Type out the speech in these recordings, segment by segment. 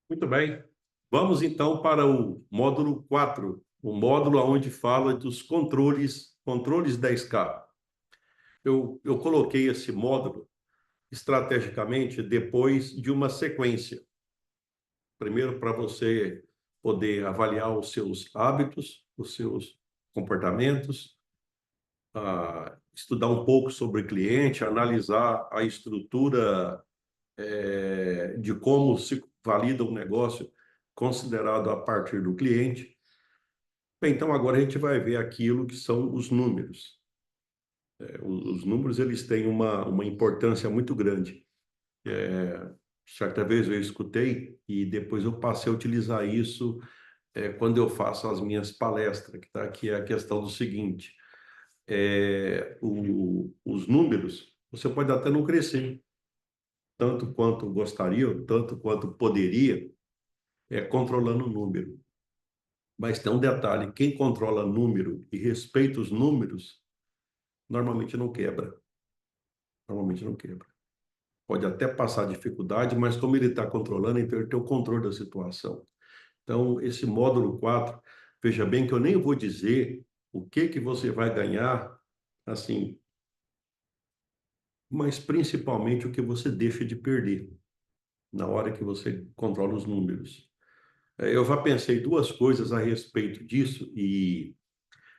Muito bem. Vamos então para o módulo 4, o módulo onde fala dos controles 10K. Eu coloquei esse módulo estrategicamente depois de uma sequência. Primeiro, para você poder avaliar os seus hábitos, os seus comportamentos, estudar um pouco sobre o cliente, analisar a estrutura de como se valida um negócio considerado a partir do cliente. Bem, então agora a gente vai ver aquilo que são os números. Os números eles têm uma importância muito grande. Certa vez eu escutei e depois eu passei a utilizar isso quando eu faço as minhas palestras, que tá aqui a questão do seguinte: os números você pode até não crescer tanto quanto gostaria, ou tanto quanto poderia, controlando o número. Mas tem um detalhe: quem controla número e respeita os números, normalmente não quebra. Normalmente não quebra. Pode até passar dificuldade, mas como ele está controlando, então ele tem o controle da situação. Então, esse módulo 4, veja bem que eu nem vou dizer o que você vai ganhar, assim, mas principalmente o que você deixa de perder na hora que você controla os números. Eu já pensei duas coisas a respeito disso e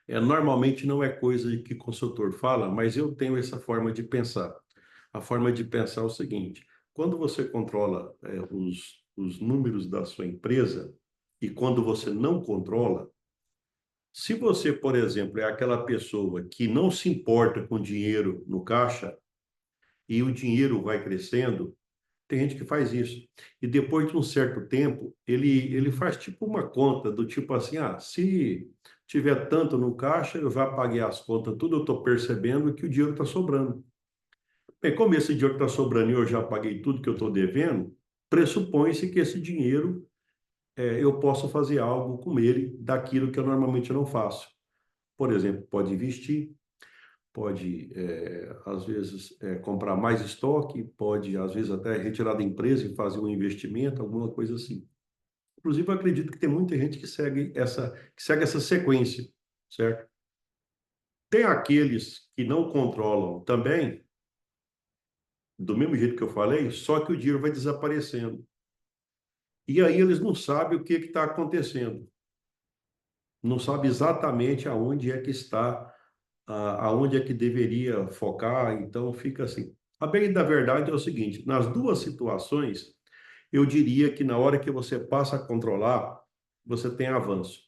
normalmente não é coisa que consultor fala, mas eu tenho essa forma de pensar. A forma de pensar é o seguinte: quando você controla os números da sua empresa e quando você não controla, se você, por exemplo, é aquela pessoa que não se importa com dinheiro no caixa e o dinheiro vai crescendo, tem gente que faz isso. E depois de um certo tempo, ele faz tipo uma conta do tipo assim, se tiver tanto no caixa, eu já paguei as contas, tudo eu estou percebendo que o dinheiro está sobrando. Bem, como esse dinheiro está sobrando e eu já paguei tudo que eu estou devendo, pressupõe-se que esse dinheiro eu posso fazer algo com ele daquilo que eu normalmente não faço. Por exemplo, pode investir, pode, às vezes, comprar mais estoque, pode, às vezes, até retirar da empresa e fazer um investimento, alguma coisa assim. Inclusive, eu acredito que tem muita gente que segue essa sequência, certo? Tem aqueles que não controlam também, do mesmo jeito que eu falei, só que o dinheiro vai desaparecendo. E aí eles não sabem o que está acontecendo. Não sabem exatamente aonde é que está, aonde é que deveria focar, então fica assim. A bem da verdade é o seguinte: nas duas situações, eu diria que na hora que você passa a controlar, você tem avanço.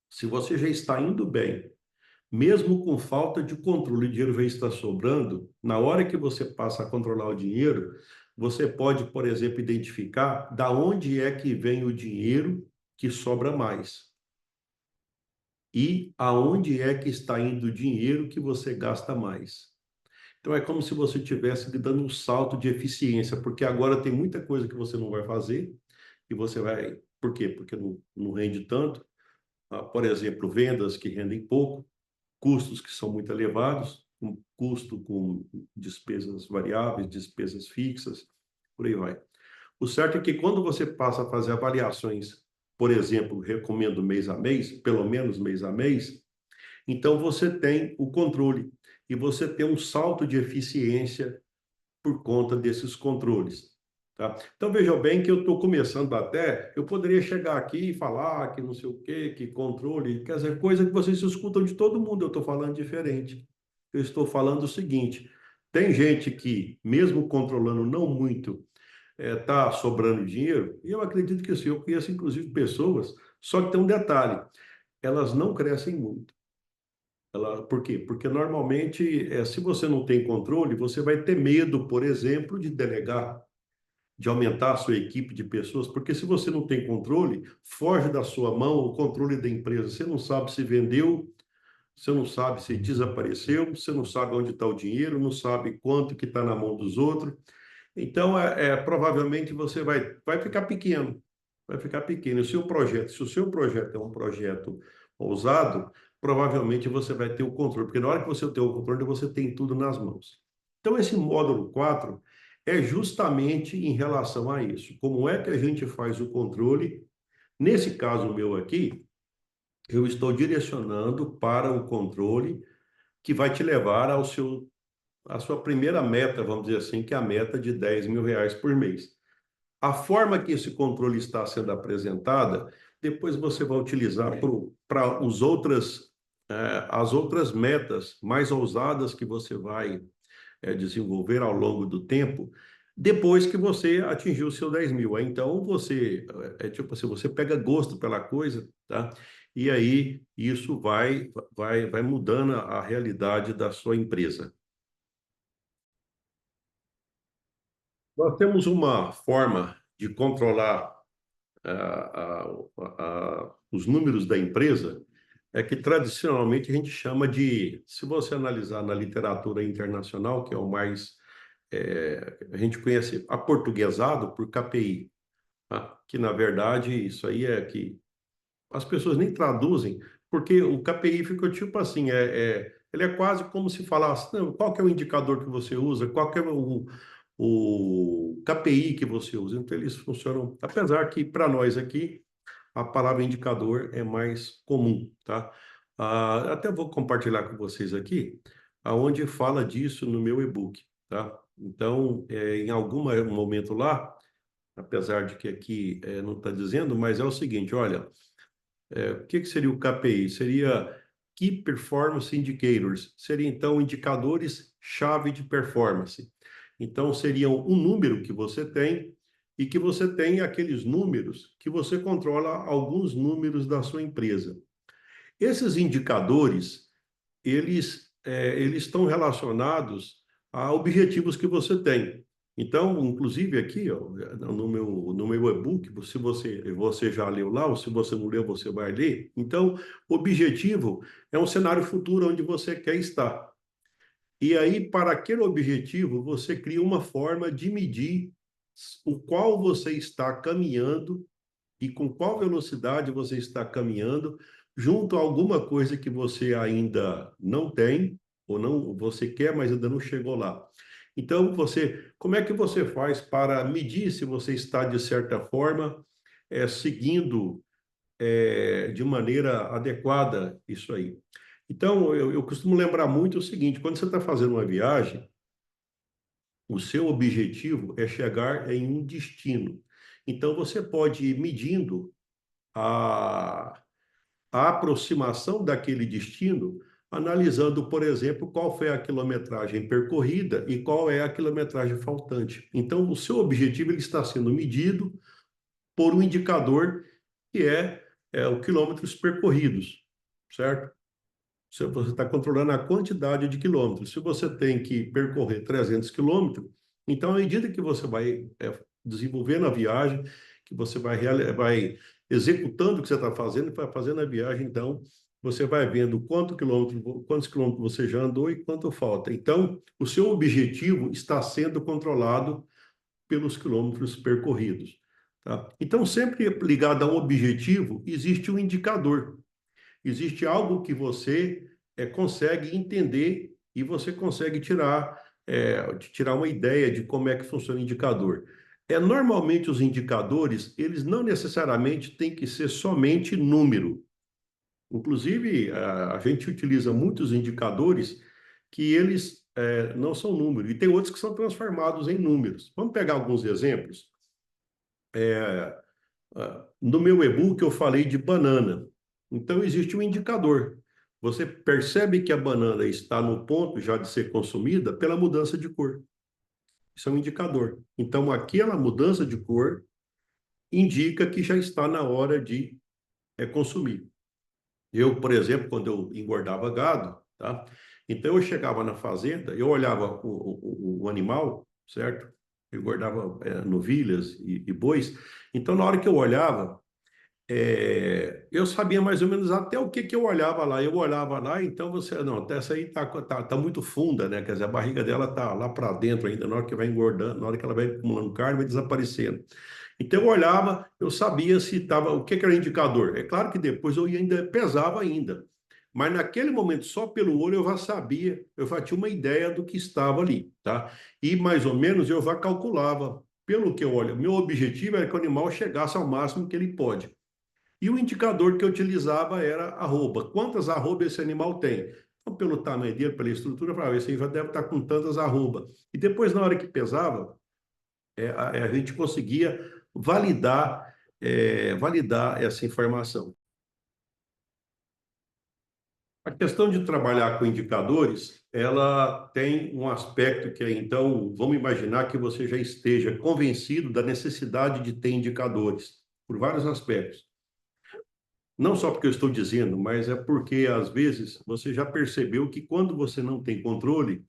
Se você já está indo bem, mesmo com falta de controle, o dinheiro já está sobrando, na hora que você passa a controlar o dinheiro, você pode, por exemplo, identificar da onde é que vem o dinheiro que sobra mais e aonde é que está indo o dinheiro que você gasta mais. Então é como se você estivesse dando um salto de eficiência, porque agora tem muita coisa que você não vai fazer e você vai. Por quê? Porque não rende tanto. Por exemplo, vendas que rendem pouco, custos que são muito elevados, um custo com despesas variáveis, despesas fixas, por aí vai. O certo é que quando você passa a fazer avaliações, por exemplo, recomendo mês a mês, pelo menos mês a mês, então você tem o controle e você tem um salto de eficiência por conta desses controles. Tá? Então vejam bem que eu estou começando até, eu poderia chegar aqui e falar que não sei o quê, que controle, quer dizer, coisa que vocês escutam de todo mundo, eu estou falando diferente. Eu estou falando o seguinte: tem gente que, mesmo controlando não muito, está sobrando dinheiro, e eu acredito que sim, eu conheço inclusive pessoas, só que tem um detalhe: elas não crescem muito. Por quê? Porque normalmente, se você não tem controle, você vai ter medo, por exemplo, de delegar, de aumentar a sua equipe de pessoas, porque se você não tem controle, foge da sua mão o controle da empresa. Você não sabe se vendeu, você não sabe se desapareceu, você não sabe onde está o dinheiro, não sabe quanto que está na mão dos outros. Então, provavelmente você vai ficar pequeno, vai ficar pequeno. Se o seu projeto é um projeto ousado, provavelmente você vai ter o controle, porque na hora que você tem o controle, você tem tudo nas mãos. Então, esse módulo 4 é justamente em relação a isso. Como é que a gente faz o controle? Nesse caso meu aqui, eu estou direcionando para o controle que vai te levar à sua primeira meta, vamos dizer assim, que é a meta de R$ 10.000 por mês. A forma que esse controle está sendo apresentada, depois você vai utilizar para as outras metas mais ousadas que você vai desenvolver ao longo do tempo, depois que você atingiu o seu 10.000. Então, é tipo assim, você pega gosto pela coisa, tá? E aí, isso vai mudando a realidade da sua empresa. Nós temos uma forma de controlar os números da empresa, é que tradicionalmente a gente chama de, se você analisar na literatura internacional, que é o mais, a gente conhece aportuguesado por KPI, tá? Que na verdade isso aí é que as pessoas nem traduzem, porque o KPI ficou tipo assim, ele é quase como se falasse, não, qual que é o indicador que você usa, qual que é o KPI que você usa. Então eles funcionam, apesar que para nós aqui a palavra indicador é mais comum, tá? Até vou compartilhar com vocês aqui, aonde fala disso no meu e-book, tá? Então, em algum momento lá, apesar de que aqui não está dizendo, mas é o seguinte, olha, o que seria o KPI? Seria Key Performance Indicators, seria então indicadores-chave de performance. Então, seriam um número que você tem e que você tem aqueles números que você controla alguns números da sua empresa. Esses indicadores, eles estão relacionados a objetivos que você tem. Então, inclusive aqui, ó, no meu e-book, se você já leu lá, ou se você não leu, você vai ler. Então, o objetivo é um cenário futuro onde você quer estar. E aí, para aquele objetivo, você cria uma forma de medir o qual você está caminhando e com qual velocidade você está caminhando junto a alguma coisa que você ainda não tem ou não você quer, mas ainda não chegou lá. Então, como é que você faz para medir se você está de certa forma seguindo de maneira adequada isso aí? Então, eu costumo lembrar muito o seguinte: quando você está fazendo uma viagem, o seu objetivo é chegar em um destino. Então, você pode ir medindo a, a aproximação daquele destino, analisando, por exemplo, qual foi a quilometragem percorrida e qual é a quilometragem faltante. Então, o seu objetivo ele está sendo medido por um indicador que é o quilômetros percorridos, certo? Se você está controlando a quantidade de quilômetros. Se você tem que percorrer 300 quilômetros, então, à medida que você vai desenvolvendo a viagem, que você vai executando o que você está fazendo, vai fazendo a viagem, então, você vai vendo quantos quilômetros você já andou e quanto falta. Então, o seu objetivo está sendo controlado pelos quilômetros percorridos. Tá? Então, sempre ligado a um objetivo, existe um indicador. Existe algo que você consegue entender e você consegue tirar uma ideia de como é que funciona o indicador. Normalmente os indicadores, eles não necessariamente têm que ser somente número. Inclusive, a gente utiliza muitos indicadores que eles não são número, e tem outros que são transformados em números. Vamos pegar alguns exemplos. No meu e-book eu falei de banana. Então existe um indicador. Você percebe que a banana está no ponto já de ser consumida pela mudança de cor. Isso é um indicador. Então aquela mudança de cor indica que já está na hora de consumir. Eu, por exemplo, quando eu engordava gado, tá? Então eu chegava na fazenda, eu olhava o animal, certo? Eu engordava novilhas e bois. Então na hora que eu olhava, eu sabia mais ou menos até o que eu olhava lá. Eu olhava lá, então não, essa aí tá muito funda, né? Quer dizer, a barriga dela tá lá para dentro ainda, na hora que vai engordando, na hora que ela vai acumulando carne, vai desaparecendo. Então eu olhava, eu sabia se estava, o que era indicador. É claro que depois eu ainda pesava ainda. Mas naquele momento, só pelo olho, eu já sabia, eu já tinha uma ideia do que estava ali, tá? E mais ou menos eu já calculava, pelo que eu olho, meu objetivo era que o animal chegasse ao máximo que ele pode. E o indicador que eu utilizava era arroba. Quantas arrobas esse animal tem? Então, pelo tamanho dele, pela estrutura, eu falava, esse aí já deve estar com tantas arrobas. E depois, na hora que pesava, a gente conseguia validar, validar essa informação. A questão de trabalhar com indicadores, ela tem um aspecto que é, então, vamos imaginar que você já esteja convencido da necessidade de ter indicadores, por vários aspectos. Não só porque eu estou dizendo, mas é porque, às vezes, você já percebeu que quando você não tem controle,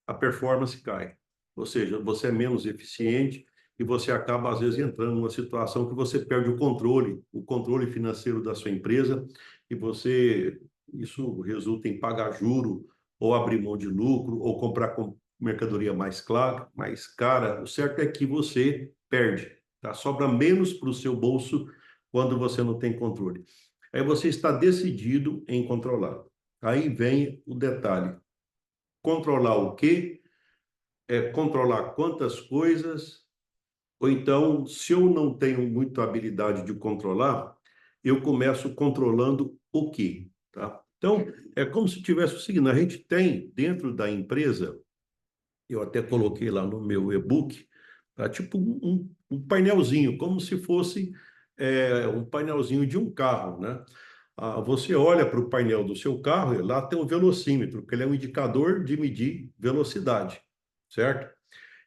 a performance cai. Ou seja, você é menos eficiente e você acaba, às vezes, entrando numa situação que você perde o controle financeiro da sua empresa, e você, isso resulta em pagar juro, ou abrir mão de lucro, ou comprar com mercadoria mais cara. O certo é que você perde, tá? Sobra menos para o seu bolso quando você não tem controle. Aí você está decidido em controlar. Aí vem o detalhe. Controlar o quê? É controlar quantas coisas, ou então, se eu não tenho muita habilidade de controlar, eu começo controlando o quê, tá? Então, é como se tivesse o seguinte, a gente tem dentro da empresa, eu até coloquei lá no meu e-book, tá? Tipo um painelzinho, como se fosse um painelzinho de um carro, né? Você olha para o painel do seu carro, e lá tem um velocímetro, que ele é um indicador de medir velocidade, certo?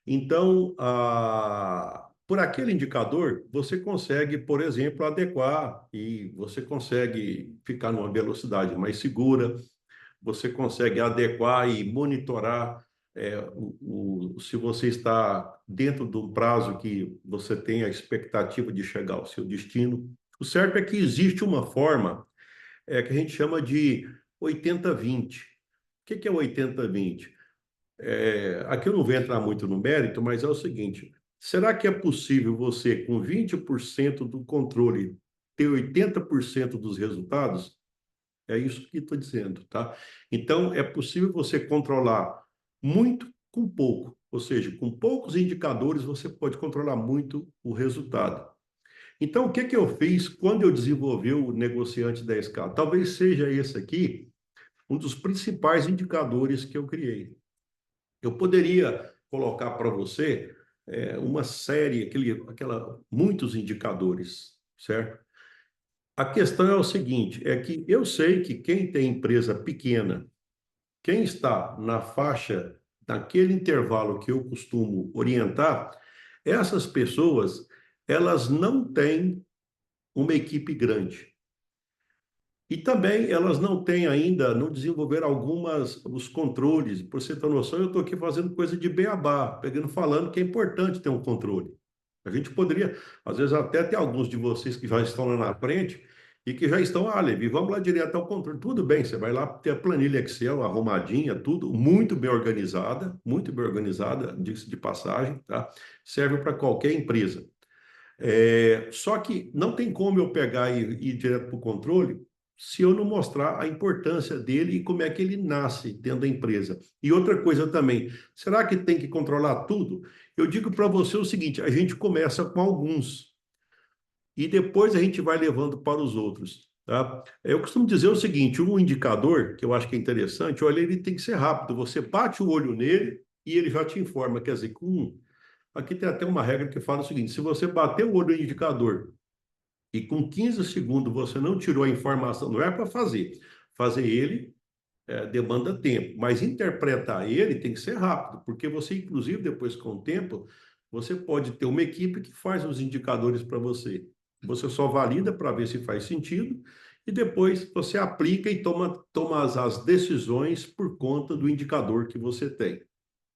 Então, por aquele indicador, você consegue, por exemplo, adequar e você consegue ficar numa velocidade mais segura, você consegue adequar e monitorar se você está dentro do prazo que você tem a expectativa de chegar ao seu destino. O certo é que existe uma forma que a gente chama de 80-20. O que é 80-20? Aqui eu não vou entrar muito no mérito, mas é o seguinte: será que é possível você, com 20% do controle, ter 80% dos resultados? É isso que estou dizendo, tá? Então, é possível você controlar muito com pouco, ou seja, com poucos indicadores você pode controlar muito o resultado. Então, o que que eu fiz quando eu desenvolvi o negociante 10K? Talvez seja esse aqui um dos principais indicadores que eu criei. Eu poderia colocar para você uma série, muitos indicadores, certo? A questão é o seguinte, é que eu sei que quem tem empresa pequena, quem está na faixa, naquele intervalo que eu costumo orientar, essas pessoas, elas não têm uma equipe grande. E também elas não têm ainda, não desenvolveram os controles. Por você ter noção, eu estou aqui fazendo coisa de beabá, pegando, falando que é importante ter um controle. A gente poderia, às vezes, até ter alguns de vocês que já estão lá na frente e que já estão, Levi, vamos lá direto ao controle. Tudo bem, você vai lá ter a planilha Excel arrumadinha, tudo muito bem organizada, disso de passagem, tá? Serve para qualquer empresa. Só que não tem como eu pegar e ir direto para o controle se eu não mostrar a importância dele e como é que ele nasce dentro da empresa. E outra coisa também, será que tem que controlar tudo? Eu digo para você o seguinte: a gente começa com alguns e depois a gente vai levando para os outros. Tá? Eu costumo dizer o seguinte: um indicador que eu acho que é interessante, olha, ele tem que ser rápido. Você bate o olho nele e ele já te informa. Quer dizer, aqui tem até uma regra que fala o seguinte: se você bater o olho no indicador e com 15 segundos você não tirou a informação, não é para fazer ele demanda tempo, mas interpretar ele tem que ser rápido, porque você, inclusive, depois com o tempo, você pode ter uma equipe que faz os indicadores para você. Você só valida para ver se faz sentido e depois você aplica e toma as decisões por conta do indicador que você tem.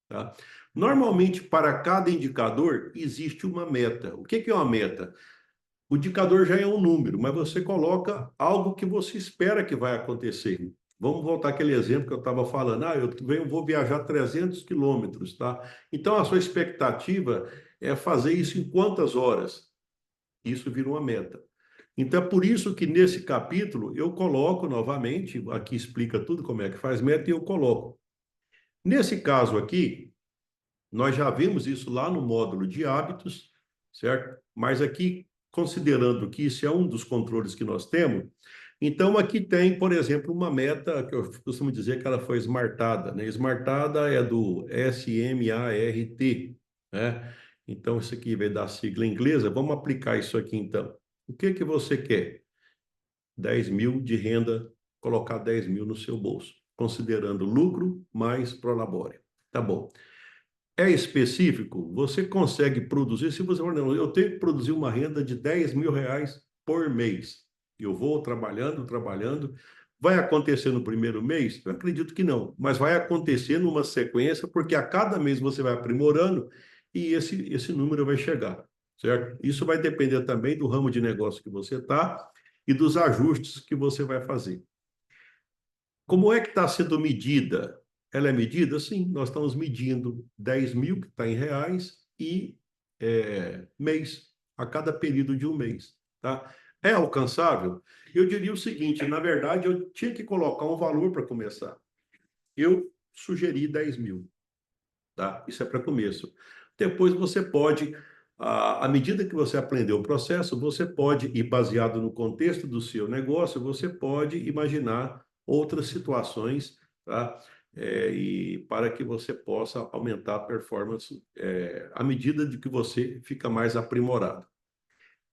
Tá? Normalmente, para cada indicador, existe uma meta. O que é uma meta? O indicador já é um número, mas você coloca algo que você espera que vai acontecer. Vamos voltar àquele exemplo que eu estava falando. Vou viajar 300 quilômetros, tá? Então, a sua expectativa é fazer isso em quantas horas? Isso vira uma meta. Então, é por isso que nesse capítulo eu coloco novamente, aqui explica tudo como é que faz meta, e eu coloco. Nesse caso aqui, nós já vimos isso lá no módulo de hábitos, certo? Mas aqui, considerando que isso é um dos controles que nós temos, então aqui tem, por exemplo, uma meta que eu costumo dizer que ela foi smartada, né? Smartada é do SMART, né? Então, isso aqui veio da sigla inglesa. Vamos aplicar isso aqui, então. O que que você quer? 10 mil de renda, colocar 10 mil no seu bolso, considerando lucro mais prolabore. Tá bom. É específico? Você consegue produzir, se você falar, não, eu tenho que produzir uma renda de 10 mil reais por mês. Eu vou trabalhando, trabalhando. Vai acontecer no primeiro mês? Eu acredito que não, mas vai acontecer numa sequência, porque a cada mês você vai aprimorando e esse número vai chegar, certo? Isso vai depender também do ramo de negócio que você está e dos ajustes que você vai fazer. Como é que está sendo medida? Ela é medida? Sim, nós estamos medindo 10 mil, que está em reais, e mês, a cada período de um mês. Tá? É alcançável? Eu diria o seguinte, na verdade, eu tinha que colocar um valor para começar. Eu sugeri 10 mil. Tá? Isso é para começo. Depois você pode, à medida que você aprendeu o processo, você pode, e baseado no contexto do seu negócio, você pode imaginar outras situações, tá? E para que você possa aumentar a performance à medida de que você fica mais aprimorado.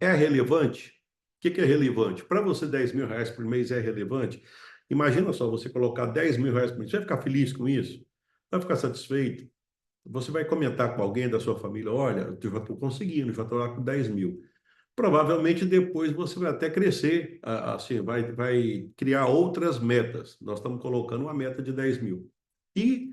É relevante? O que que é relevante? Para você, 10 mil reais por mês é relevante? Imagina só, você colocar 10 mil reais por mês, você vai ficar feliz com isso? Vai ficar satisfeito? Você vai comentar com alguém da sua família, olha, eu já estou conseguindo, já estou lá com 10 mil. Provavelmente depois você vai até crescer, assim, vai criar outras metas. Nós estamos colocando uma meta de 10 mil. E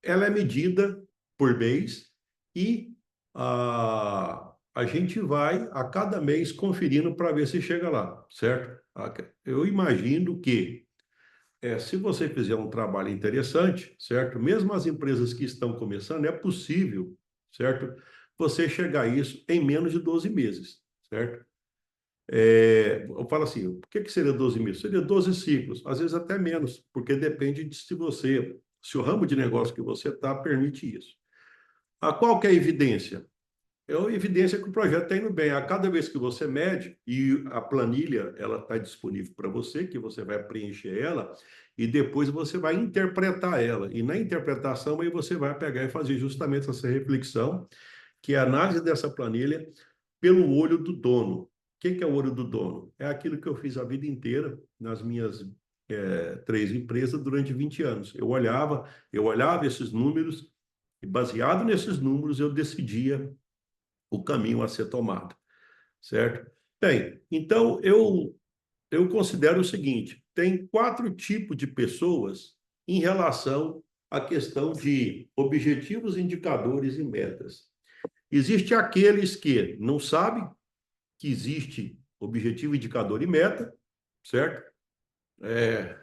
ela é medida por mês e a gente vai a cada mês conferindo para ver se chega lá, certo? Eu imagino que se você fizer um trabalho interessante, certo? Mesmo as empresas que estão começando, é possível, certo? Você chegar a isso em menos de 12 meses, certo? Eu falo assim, o que que seria 12 meses? Seria 12 ciclos, às vezes até menos, porque depende de se o ramo de negócio que você está permite isso. Qual que é a evidência? É uma evidência que o projeto está indo bem. A cada vez que você mede, e a planilha ela está disponível para você, que você vai preencher ela, e depois você vai interpretar ela. E na interpretação aí você vai pegar e fazer justamente essa reflexão, que é a análise dessa planilha pelo olho do dono. O que que é o olho do dono? É aquilo que eu fiz a vida inteira nas minhas 3 empresas durante 20 anos. Eu olhava esses números, e baseado nesses números eu decidia o caminho a ser tomado, certo? Bem, então eu considero o seguinte: tem 4 tipos de pessoas em relação à questão de objetivos, indicadores e metas. Existe aqueles que não sabem que existe objetivo, indicador e meta, certo? É,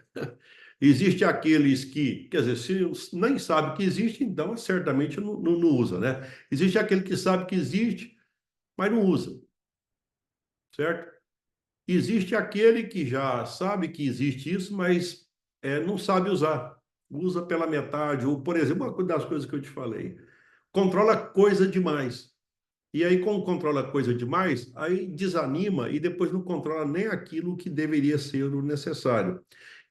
existe aqueles que, quer dizer, se nem sabe que existe, então certamente não usa, né? Existe aquele que sabe que existe, mas não usa, certo? Existe aquele que já sabe que existe isso, mas não sabe usar. Usa pela metade, ou, por exemplo, uma das coisas que eu te falei, controla coisa demais. E aí, como controla coisa demais, aí desanima e depois não controla nem aquilo que deveria ser o necessário.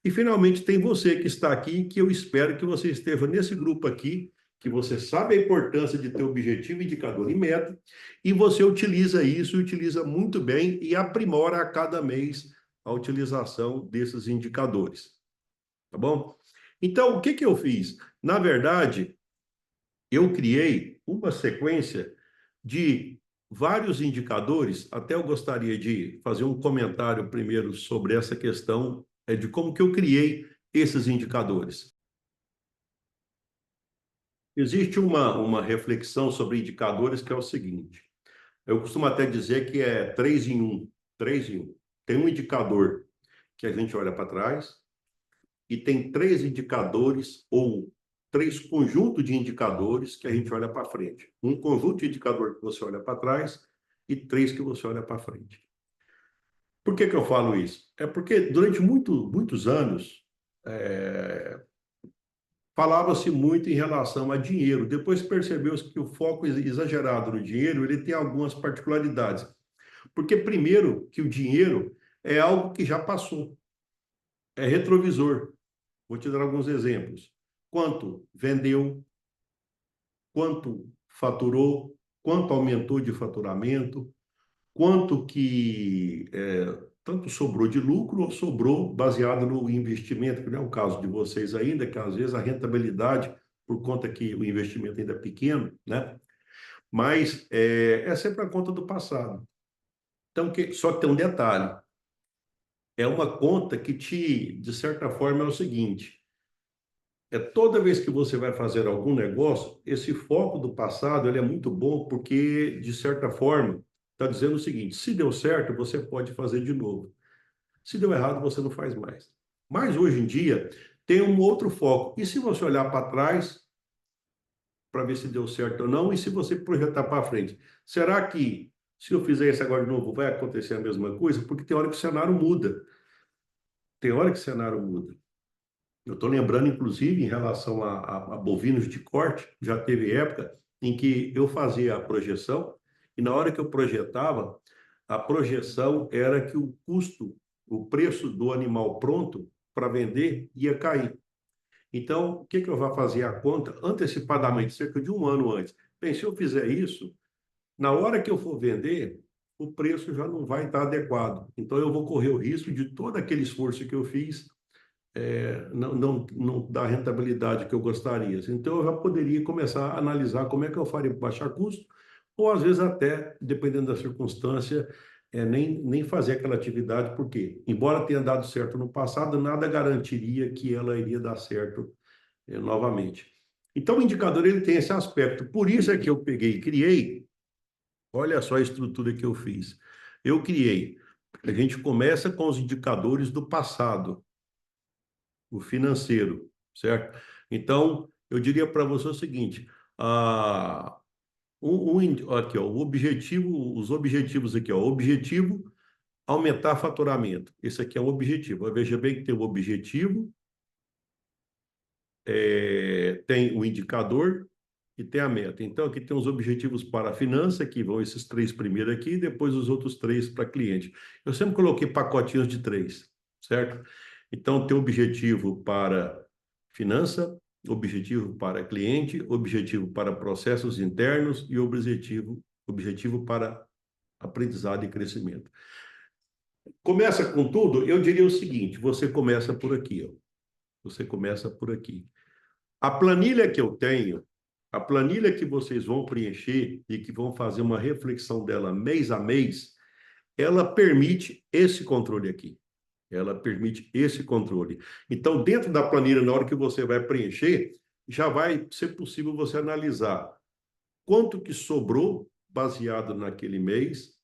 E finalmente tem você que está aqui, que eu espero que você esteja nesse grupo aqui, que você sabe a importância de ter objetivo, indicador e meta, e você utiliza isso, utiliza muito bem e aprimora a cada mês a utilização desses indicadores. Tá bom? Então, o que que eu fiz? Na verdade, eu criei uma sequência de vários indicadores. Até eu gostaria de fazer um comentário primeiro sobre essa questão de como que eu criei esses indicadores. Existe uma reflexão sobre indicadores que é o seguinte: eu costumo até dizer que é 3 em 1. 3 em 1. Tem um indicador que a gente olha para trás, e tem 3 indicadores ou 3 conjuntos de indicadores que a gente olha para frente. Um conjunto de indicador que você olha para trás e 3 que você olha para frente. Por que que eu falo isso? É porque durante muitos anos é, falava-se muito em relação a dinheiro. Depois percebeu-se que o foco exagerado no dinheiro ele tem algumas particularidades. Porque, primeiro, que o dinheiro é algo que já passou, é retrovisor. Vou te dar alguns exemplos. Quanto vendeu, quanto faturou, quanto aumentou de faturamento, quanto que tanto sobrou de lucro ou sobrou baseado no investimento, que não é o caso de vocês ainda, que às vezes a rentabilidade, por conta que o investimento ainda é pequeno, né? Mas é sempre a conta do passado. Então, só que tem um detalhe, é uma conta que de certa forma, é o seguinte, toda vez que você vai fazer algum negócio, esse foco do passado ele é muito bom porque, de certa forma, está dizendo o seguinte: se deu certo, você pode fazer de novo. Se deu errado, você não faz mais. Mas hoje em dia tem um outro foco. E se você olhar para trás para ver se deu certo ou não, e se você projetar para frente, será que se eu fizer isso agora de novo, vai acontecer a mesma coisa? Porque tem hora que o cenário muda. Tem hora que o cenário muda. Eu estou lembrando, inclusive, em relação a bovinos de corte, já teve época em que eu fazia a projeção, e na hora que eu projetava, a projeção era que o custo, o preço do animal pronto para vender ia cair. Então, o que que eu vou fazer a conta antecipadamente, cerca de um ano antes? Bem, se eu fizer isso, na hora que eu for vender, o preço já não vai estar adequado. Então, eu vou correr o risco de todo aquele esforço que eu fiz não dá a rentabilidade que eu gostaria. Então, eu já poderia começar a analisar como é que eu faria para baixar custo, ou às vezes até, dependendo da circunstância, nem fazer aquela atividade, porque, embora tenha dado certo no passado, nada garantiria que ela iria dar certo novamente. Então, o indicador ele tem esse aspecto. Por isso é que eu peguei e criei, olha só a estrutura que eu fiz. Eu criei, a gente começa com os indicadores do passado, o financeiro, certo? Então, eu diria para você o seguinte: aqui, ó, o objetivo, os objetivos aqui, ó, objetivo aumentar faturamento. Esse aqui é o objetivo. Veja bem que tem o objetivo, tem o indicador e tem a meta. Então, aqui tem os objetivos para a finança, que vão esses três primeiros aqui, e depois os outros três para cliente. Eu sempre coloquei pacotinhos de três, certo? Então, tem objetivo para finança, objetivo para cliente, objetivo para processos internos e objetivo para aprendizado e crescimento. Começa com tudo, eu diria o seguinte: você começa por aqui, ó. Você começa por aqui. A planilha que eu tenho, a planilha que vocês vão preencher e que vão fazer uma reflexão dela mês a mês, ela permite esse controle aqui. Ela permite esse controle. Então, dentro da planilha, na hora que você vai preencher, já vai ser possível você analisar quanto que sobrou baseado naquele mês,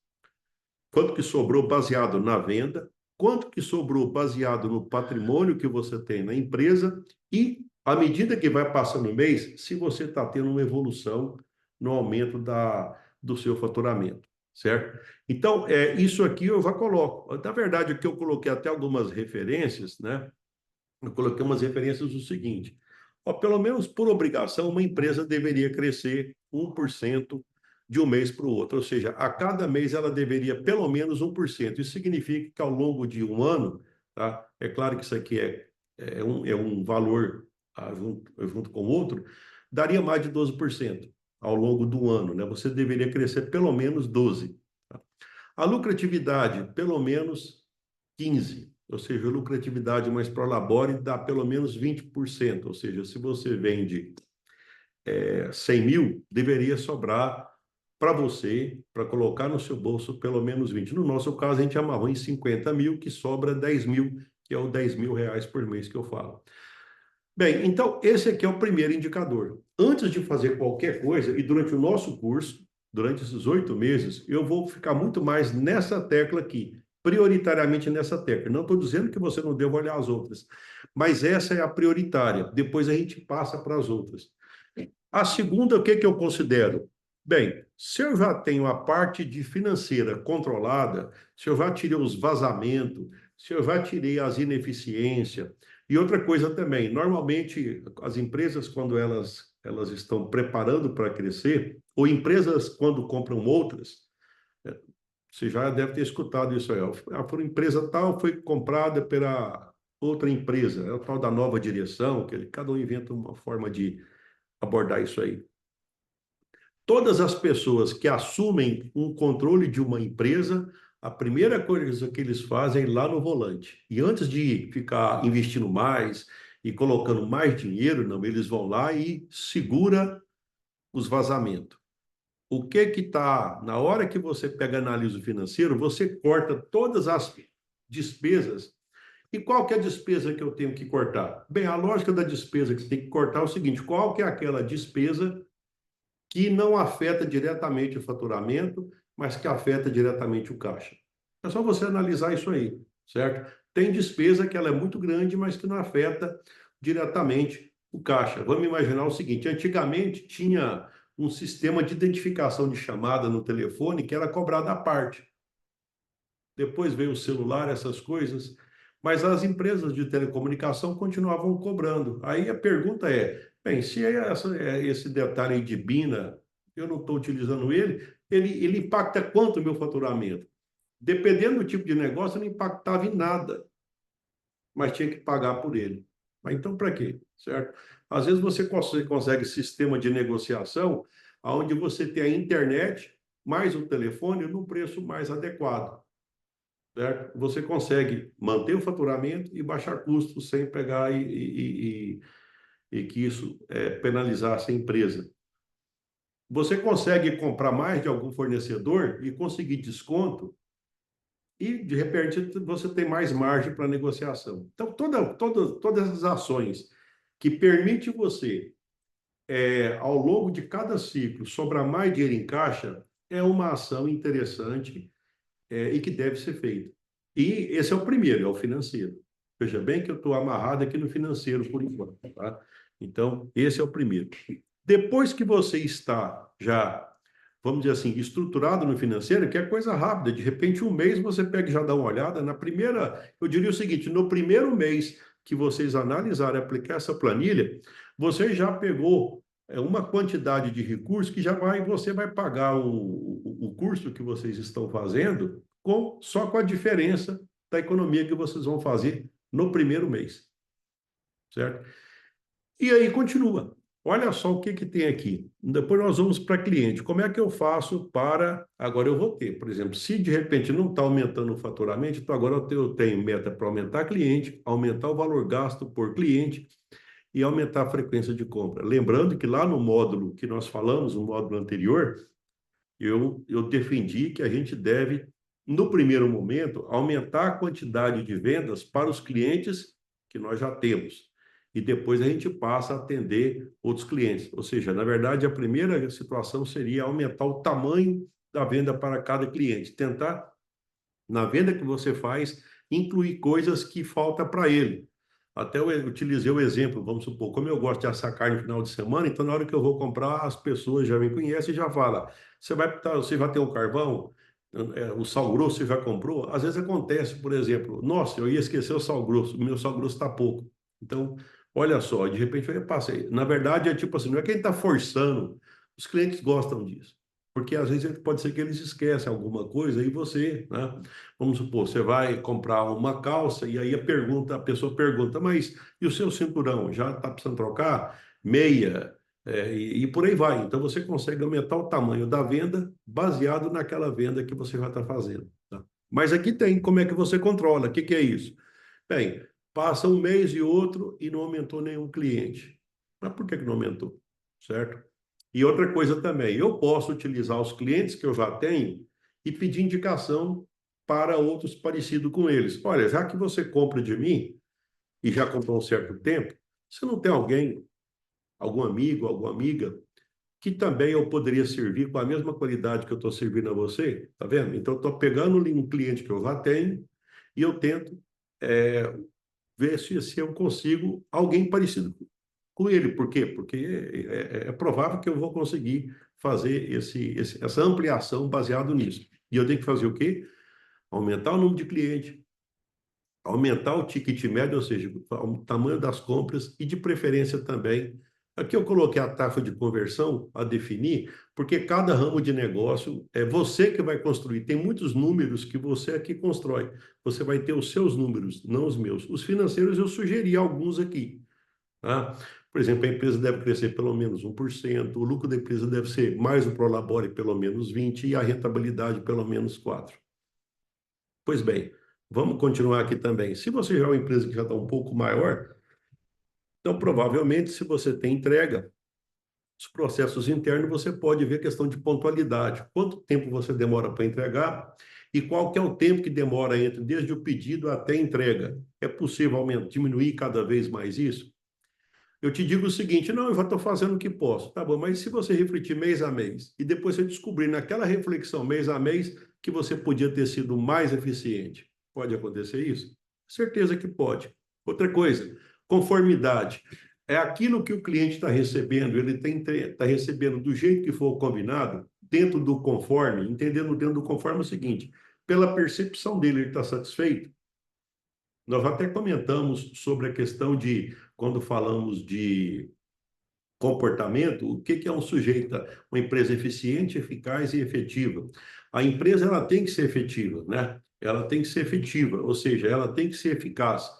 quanto que sobrou baseado na venda, quanto que sobrou baseado no patrimônio que você tem na empresa e, à medida que vai passando o mês, se você está tendo uma evolução no aumento do seu faturamento, certo? Então, isso aqui eu já coloco. Na verdade, aqui eu coloquei até algumas referências, né? Eu coloquei umas referências do seguinte: ó, pelo menos por obrigação, uma empresa deveria crescer 1% de um mês para o outro, ou seja, a cada mês ela deveria pelo menos 1%. Isso significa que ao longo de um ano, tá? É claro que isso aqui é um valor junto com o outro, daria mais de 12% ao longo do ano, né? Você deveria crescer pelo menos 12%. Tá? A lucratividade, pelo menos 15%. Ou seja, a lucratividade mais prolabore dá pelo menos 20%. Ou seja, se você vende 100 mil, deveria sobrar para você, para colocar no seu bolso, pelo menos 20. No nosso caso, a gente amarrou em 50 mil, que sobra 10 mil, que é o 10 mil reais por mês que eu falo. Bem, então, esse aqui é o primeiro indicador. Antes de fazer qualquer coisa, e durante o nosso curso, durante esses 8 meses, eu vou ficar muito mais nessa tecla aqui, prioritariamente nessa tecla. Não estou dizendo que você não deva olhar as outras, mas essa é a prioritária. Depois a gente passa para as outras. A segunda, o que que eu considero? Bem, se eu já tenho a parte de financeira controlada, se eu já tirei os vazamentos, se eu já tirei as ineficiências, e outra coisa também, normalmente as empresas, quando elas estão preparando para crescer, ou empresas quando compram outras, você já deve ter escutado isso aí. A empresa tal foi comprada pela outra empresa, é o tal da nova direção, cada um inventa uma forma de abordar isso aí. Todas as pessoas que assumem um controle de uma empresa, a primeira coisa que eles fazem é ir lá no volante. E antes de ficar investindo mais e colocando mais dinheiro, não, eles vão lá e segura os vazamentos. O que está, na hora que você pega análise financeiro, você corta todas as despesas. E qual que é a despesa que eu tenho que cortar? Bem, a lógica da despesa que você tem que cortar é o seguinte: qual que é aquela despesa que não afeta diretamente o faturamento, mas que afeta diretamente o caixa? É só você analisar isso aí, certo? Tem despesa que ela é muito grande, mas que não afeta diretamente o caixa. Vamos imaginar o seguinte: antigamente tinha um sistema de identificação de chamada no telefone que era cobrado à parte. Depois veio o celular, essas coisas, mas as empresas de telecomunicação continuavam cobrando. Aí a pergunta é, bem, se esse detalhe aí de BINA, eu não estou utilizando ele impacta quanto o meu faturamento? Dependendo do tipo de negócio, não impactava em nada, mas tinha que pagar por ele. Mas então, para quê? Certo? Às vezes você consegue sistema de negociação onde você tem a internet mais o telefone num preço mais adequado, certo? Você consegue manter o faturamento e baixar custos sem pegar e que isso penalizasse a empresa. Você consegue comprar mais de algum fornecedor e conseguir desconto e, de repente, você tem mais margem para negociação. Então, todas as ações que permitem você, ao longo de cada ciclo, sobrar mais dinheiro em caixa, é uma ação interessante e que deve ser feita. E esse é o primeiro, é o financeiro. Veja bem que eu estou amarrado aqui no financeiro por enquanto, tá? Então, esse é o primeiro. Depois que você está já, vamos dizer assim, estruturado no financeiro, que é coisa rápida, de repente um mês você pega e já dá uma olhada, eu diria o seguinte, no primeiro mês que vocês analisarem e aplicar essa planilha, você já pegou uma quantidade de recursos que você vai pagar o curso que vocês estão fazendo só com a diferença da economia que vocês vão fazer no primeiro mês, certo? E aí continua. Olha só o que que tem aqui. Depois nós vamos para cliente. Como é que eu faço para... Agora eu vou ter, por exemplo, se de repente não está aumentando o faturamento, então agora eu tenho meta para aumentar cliente, aumentar o valor gasto por cliente e aumentar a frequência de compra. Lembrando que lá no módulo que nós falamos, no módulo anterior, eu defendi que a gente deve, no primeiro momento, aumentar a quantidade de vendas para os clientes que nós já temos. E depois a gente passa a atender outros clientes. Ou seja, na verdade, a primeira situação seria aumentar o tamanho da venda para cada cliente. Tentar, na venda que você faz, incluir coisas que falta para ele. Até eu utilizei o exemplo, vamos supor, como eu gosto de assar carne no final de semana, então na hora que eu vou comprar, as pessoas já me conhecem e já falam, você vai ter um carvão? O sal grosso você já comprou? Às vezes acontece, por exemplo, nossa, eu ia esquecer o sal grosso, o meu sal grosso está pouco. Então, olha só, de repente eu passei. Na verdade, é tipo assim, não é quem está forçando, os clientes gostam disso. Porque às vezes pode ser que eles esquecem alguma coisa e você, né? Vamos supor, você vai comprar uma calça e aí a pessoa pergunta, mas e o seu cinturão? Já está precisando trocar? Meia? E por aí vai. Então você consegue aumentar o tamanho da venda baseado naquela venda que você já está fazendo. Tá? Mas aqui tem como é que você controla. O que é isso? Bem, passa um mês e outro e não aumentou nenhum cliente. Mas por que não aumentou? Certo? E outra coisa também, eu posso utilizar os clientes que eu já tenho e pedir indicação para outros parecidos com eles. Olha, já que você compra de mim e já comprou um certo tempo, você não tem alguém, algum amigo, alguma amiga, que também eu poderia servir com a mesma qualidade que eu estou servindo a você? Tá vendo? Então, eu estou pegando um cliente que eu já tenho e eu tento é, ver se eu consigo alguém parecido com ele. Por quê? Porque é provável que eu vou conseguir fazer essa ampliação baseado nisso. E eu tenho que fazer o quê? Aumentar o número de clientes, aumentar o ticket médio, ou seja, o tamanho das compras e, de preferência, também. Aqui eu coloquei a taxa de conversão a definir, porque cada ramo de negócio é você que vai construir. Tem muitos números que você aqui constrói. Você vai ter os seus números, não os meus. Os financeiros eu sugeri alguns aqui. Tá? Por exemplo, a empresa deve crescer pelo menos 1%, o lucro da empresa deve ser mais o Prolabore pelo menos 20% e a rentabilidade pelo menos 4%. Pois bem, vamos continuar aqui também. Se você já é uma empresa que já está um pouco maior, então provavelmente se você tem entrega, os processos internos você pode ver a questão de pontualidade. Quanto tempo você demora para entregar e qual que é o tempo que demora entre desde o pedido até a entrega. É possível diminuir cada vez mais isso? Eu te digo o seguinte, não, eu já estou fazendo o que posso. Tá bom, mas se você refletir mês a mês e depois você descobrir naquela reflexão mês a mês que você podia ter sido mais eficiente, pode acontecer isso? Certeza que pode. Outra coisa, conformidade. É aquilo que o cliente está recebendo, ele está recebendo do jeito que for combinado, dentro do conforme, entendendo dentro do conforme é o seguinte, pela percepção dele, ele está satisfeito? Nós até comentamos sobre a questão de, quando falamos de comportamento, o que é um sujeito, uma empresa eficiente, eficaz e efetiva. A empresa ela tem que ser efetiva, né? Ela tem que ser efetiva, ou seja, ela tem que ser eficaz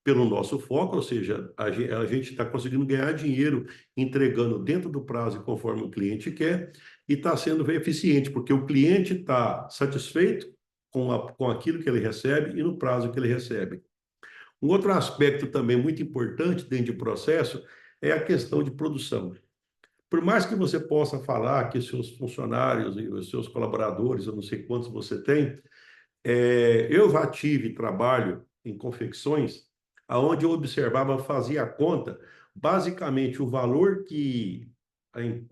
pelo nosso foco, ou seja, a gente está conseguindo ganhar dinheiro entregando dentro do prazo e conforme o cliente quer, e está sendo eficiente, porque o cliente está satisfeito com aquilo que ele recebe e no prazo que ele recebe. Um outro aspecto também muito importante dentro de processo é a questão de produção. Por mais que você possa falar que seus funcionários e os seus colaboradores, eu não sei quantos você tem, eu já tive trabalho em confecções aonde eu observava, fazia a conta, basicamente o valor que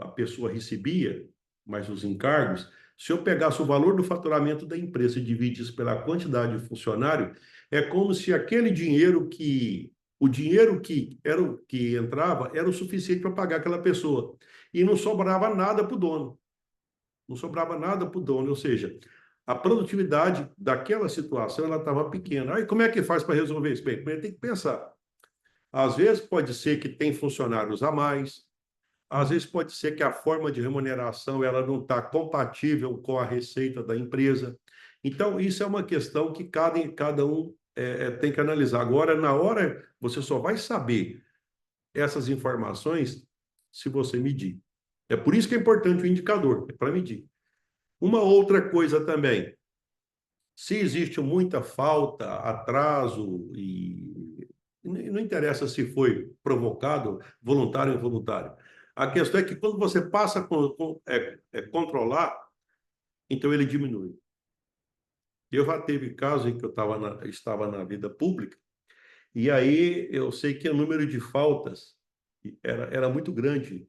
a pessoa recebia, mais os encargos, se eu pegasse o valor do faturamento da empresa e dividisse pela quantidade de funcionário, é como se o dinheiro que era o que entrava era o suficiente para pagar aquela pessoa. E não sobrava nada para o dono. Não sobrava nada para o dono, ou seja, a produtividade daquela situação ela estava pequena. Aí como é que faz para resolver isso? Bem, primeiro tem que pensar. Às vezes pode ser que tem funcionários a mais, às vezes pode ser que a forma de remuneração ela não está compatível com a receita da empresa. Então, isso é uma questão que cada um tem que analisar. Agora, na hora, você só vai saber essas informações se você medir. É por isso que é importante o indicador, é para medir. Uma outra coisa também, se existe muita falta, atraso, e não interessa se foi provocado, voluntário ou involuntário. A questão é que quando você passa a controlar, então ele diminui. Eu já teve casos em que estava na vida pública, e aí eu sei que o número de faltas era muito grande.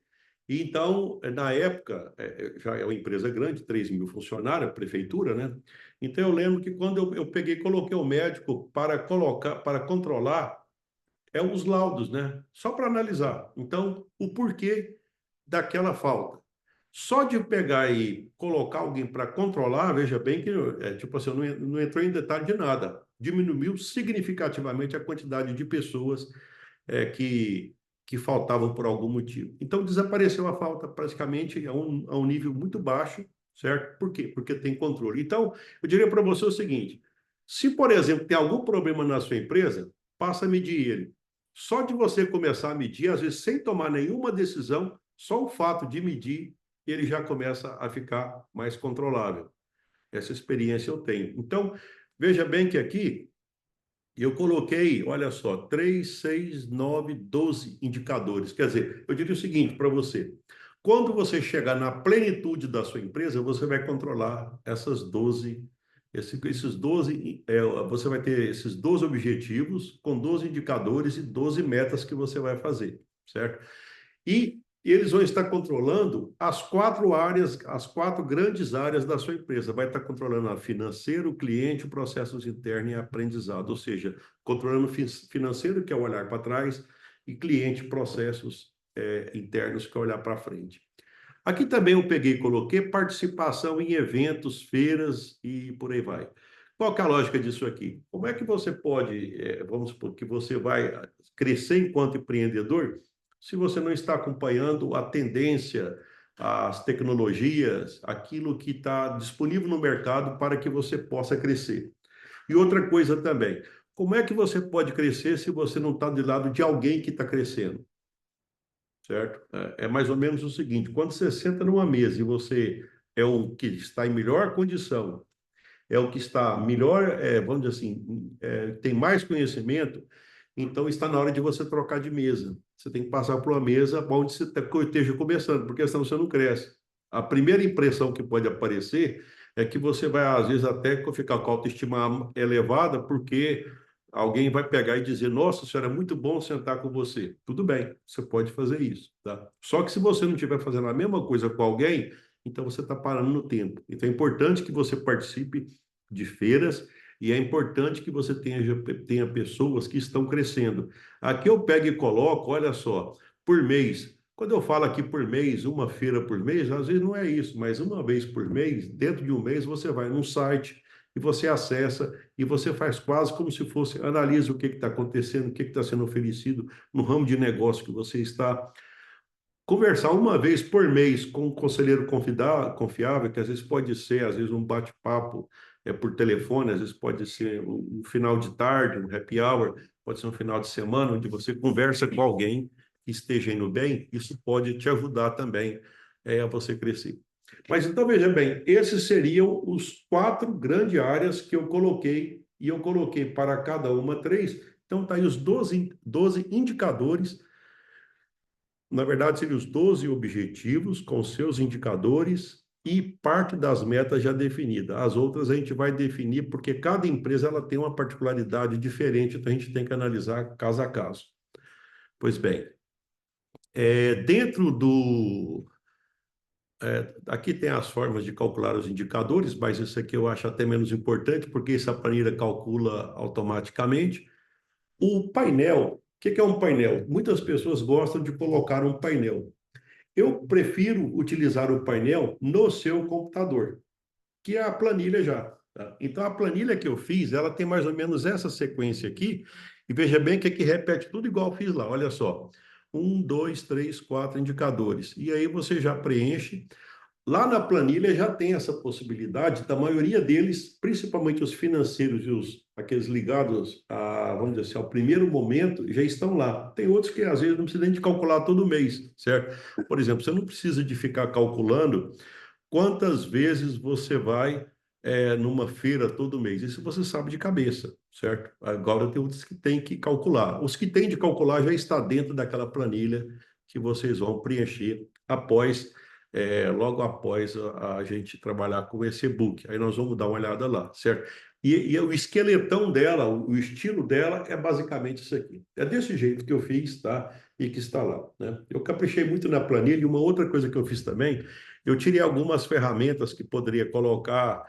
E então, na época, já é uma empresa grande, 3.000 funcionários, prefeitura, né? Então eu lembro que quando eu peguei, coloquei o médico para controlar os laudos, né? Só para analisar. Então, o porquê daquela falta. Só de pegar e colocar alguém para controlar, veja bem que, tipo assim, não entrou em detalhe de nada. Diminuiu significativamente a quantidade de pessoas que faltavam por algum motivo. Então, desapareceu a falta praticamente a um nível muito baixo, certo? Por quê? Porque tem controle. Então, eu diria para você o seguinte: se, por exemplo, tem algum problema na sua empresa, passa a medir ele. Só de você começar a medir, às vezes sem tomar nenhuma decisão, só o fato de medir, ele já começa a ficar mais controlável. Essa experiência eu tenho. Então, veja bem que aqui eu coloquei, olha só, 3, 6, 9, 12 indicadores. Quer dizer, eu diria o seguinte para você: quando você chegar na plenitude da sua empresa, você vai controlar esses 12, você vai ter esses 12 objetivos com 12 indicadores e 12 metas que você vai fazer, certo? E eles vão estar controlando as 4 áreas, as 4 grandes áreas da sua empresa. Vai estar controlando a financeiro, cliente, processos internos e aprendizado. Ou seja, controlando financeiro, que é o olhar para trás, e cliente, processos internos, que é olhar para frente. Aqui também eu peguei e coloquei participação em eventos, feiras e por aí vai. Qual que é a lógica disso aqui? Como é que você pode, vamos supor, que você vai crescer enquanto empreendedor se você não está acompanhando a tendência, as tecnologias, aquilo que está disponível no mercado para que você possa crescer? E outra coisa também, como é que você pode crescer se você não está do lado de alguém que está crescendo? Certo? É mais ou menos o seguinte: quando você senta numa mesa e você é o que está em melhor condição, é o que está melhor, vamos dizer assim, tem mais conhecimento, então está na hora de você trocar de mesa. Você tem que passar por uma mesa onde você esteja começando, porque senão você não cresce. A primeira impressão que pode aparecer é que você vai, às vezes, até ficar com a autoestima elevada, porque alguém vai pegar e dizer: Nossa senhora, é muito bom sentar com você. Tudo bem, você pode fazer isso, tá? Só que se você não estiver fazendo a mesma coisa com alguém, então você está parando no tempo. Então é importante que você participe de feiras e é importante que você tenha pessoas que estão crescendo. Aqui eu pego e coloco, olha só, por mês. Quando eu falo aqui por mês, uma feira por mês, às vezes não é isso, mas uma vez por mês, dentro de um mês, você vai num site e você acessa e você faz quase como se fosse, analisa o que está acontecendo, o que está sendo oferecido no ramo de negócio que você está. Conversar uma vez por mês com um conselheiro confiável, que às vezes pode ser, às vezes, um bate-papo por telefone, às vezes pode ser um final de tarde, um happy hour, pode ser um final de semana, onde você conversa com alguém que esteja indo bem, isso pode te ajudar também a você crescer. Mas então, veja bem, esses seriam os 4 grandes áreas que eu coloquei, e eu coloquei para cada uma 3. Então, está aí os 12 indicadores. Na verdade, seriam os 12 objetivos com seus indicadores e parte das metas já definida. As outras a gente vai definir porque cada empresa ela tem uma particularidade diferente, então a gente tem que analisar caso a caso. Pois bem, dentro do... aqui tem as formas de calcular os indicadores, mas isso aqui eu acho até menos importante, porque essa planilha calcula automaticamente. O painel, o que é um painel? Muitas pessoas gostam de colocar um painel. Eu prefiro utilizar o painel no seu computador, que é a planilha já. Tá? Então, a planilha que eu fiz, ela tem mais ou menos essa sequência aqui, e veja bem que aqui repete tudo igual eu fiz lá, olha só. 1, 2, 3, 4 indicadores. E aí você já preenche. Lá na planilha já tem essa possibilidade da maioria deles, principalmente os financeiros e aqueles ligados vamos dizer assim, ao primeiro momento, já estão lá. Tem outros que às vezes não precisa nem de calcular todo mês, certo? Por exemplo, você não precisa de ficar calculando quantas vezes você vai numa feira todo mês. Isso você sabe de cabeça, certo? Agora tem outros que tem que calcular. Os que têm de calcular já está dentro daquela planilha que vocês vão preencher logo após a gente trabalhar com esse e-book. Aí nós vamos dar uma olhada lá, certo? E o esqueletão dela, o estilo dela é basicamente isso aqui. É desse jeito que eu fiz, tá? E que está lá, né? Eu caprichei muito na planilha. E uma outra coisa que eu fiz também, eu tirei algumas ferramentas que poderia colocar,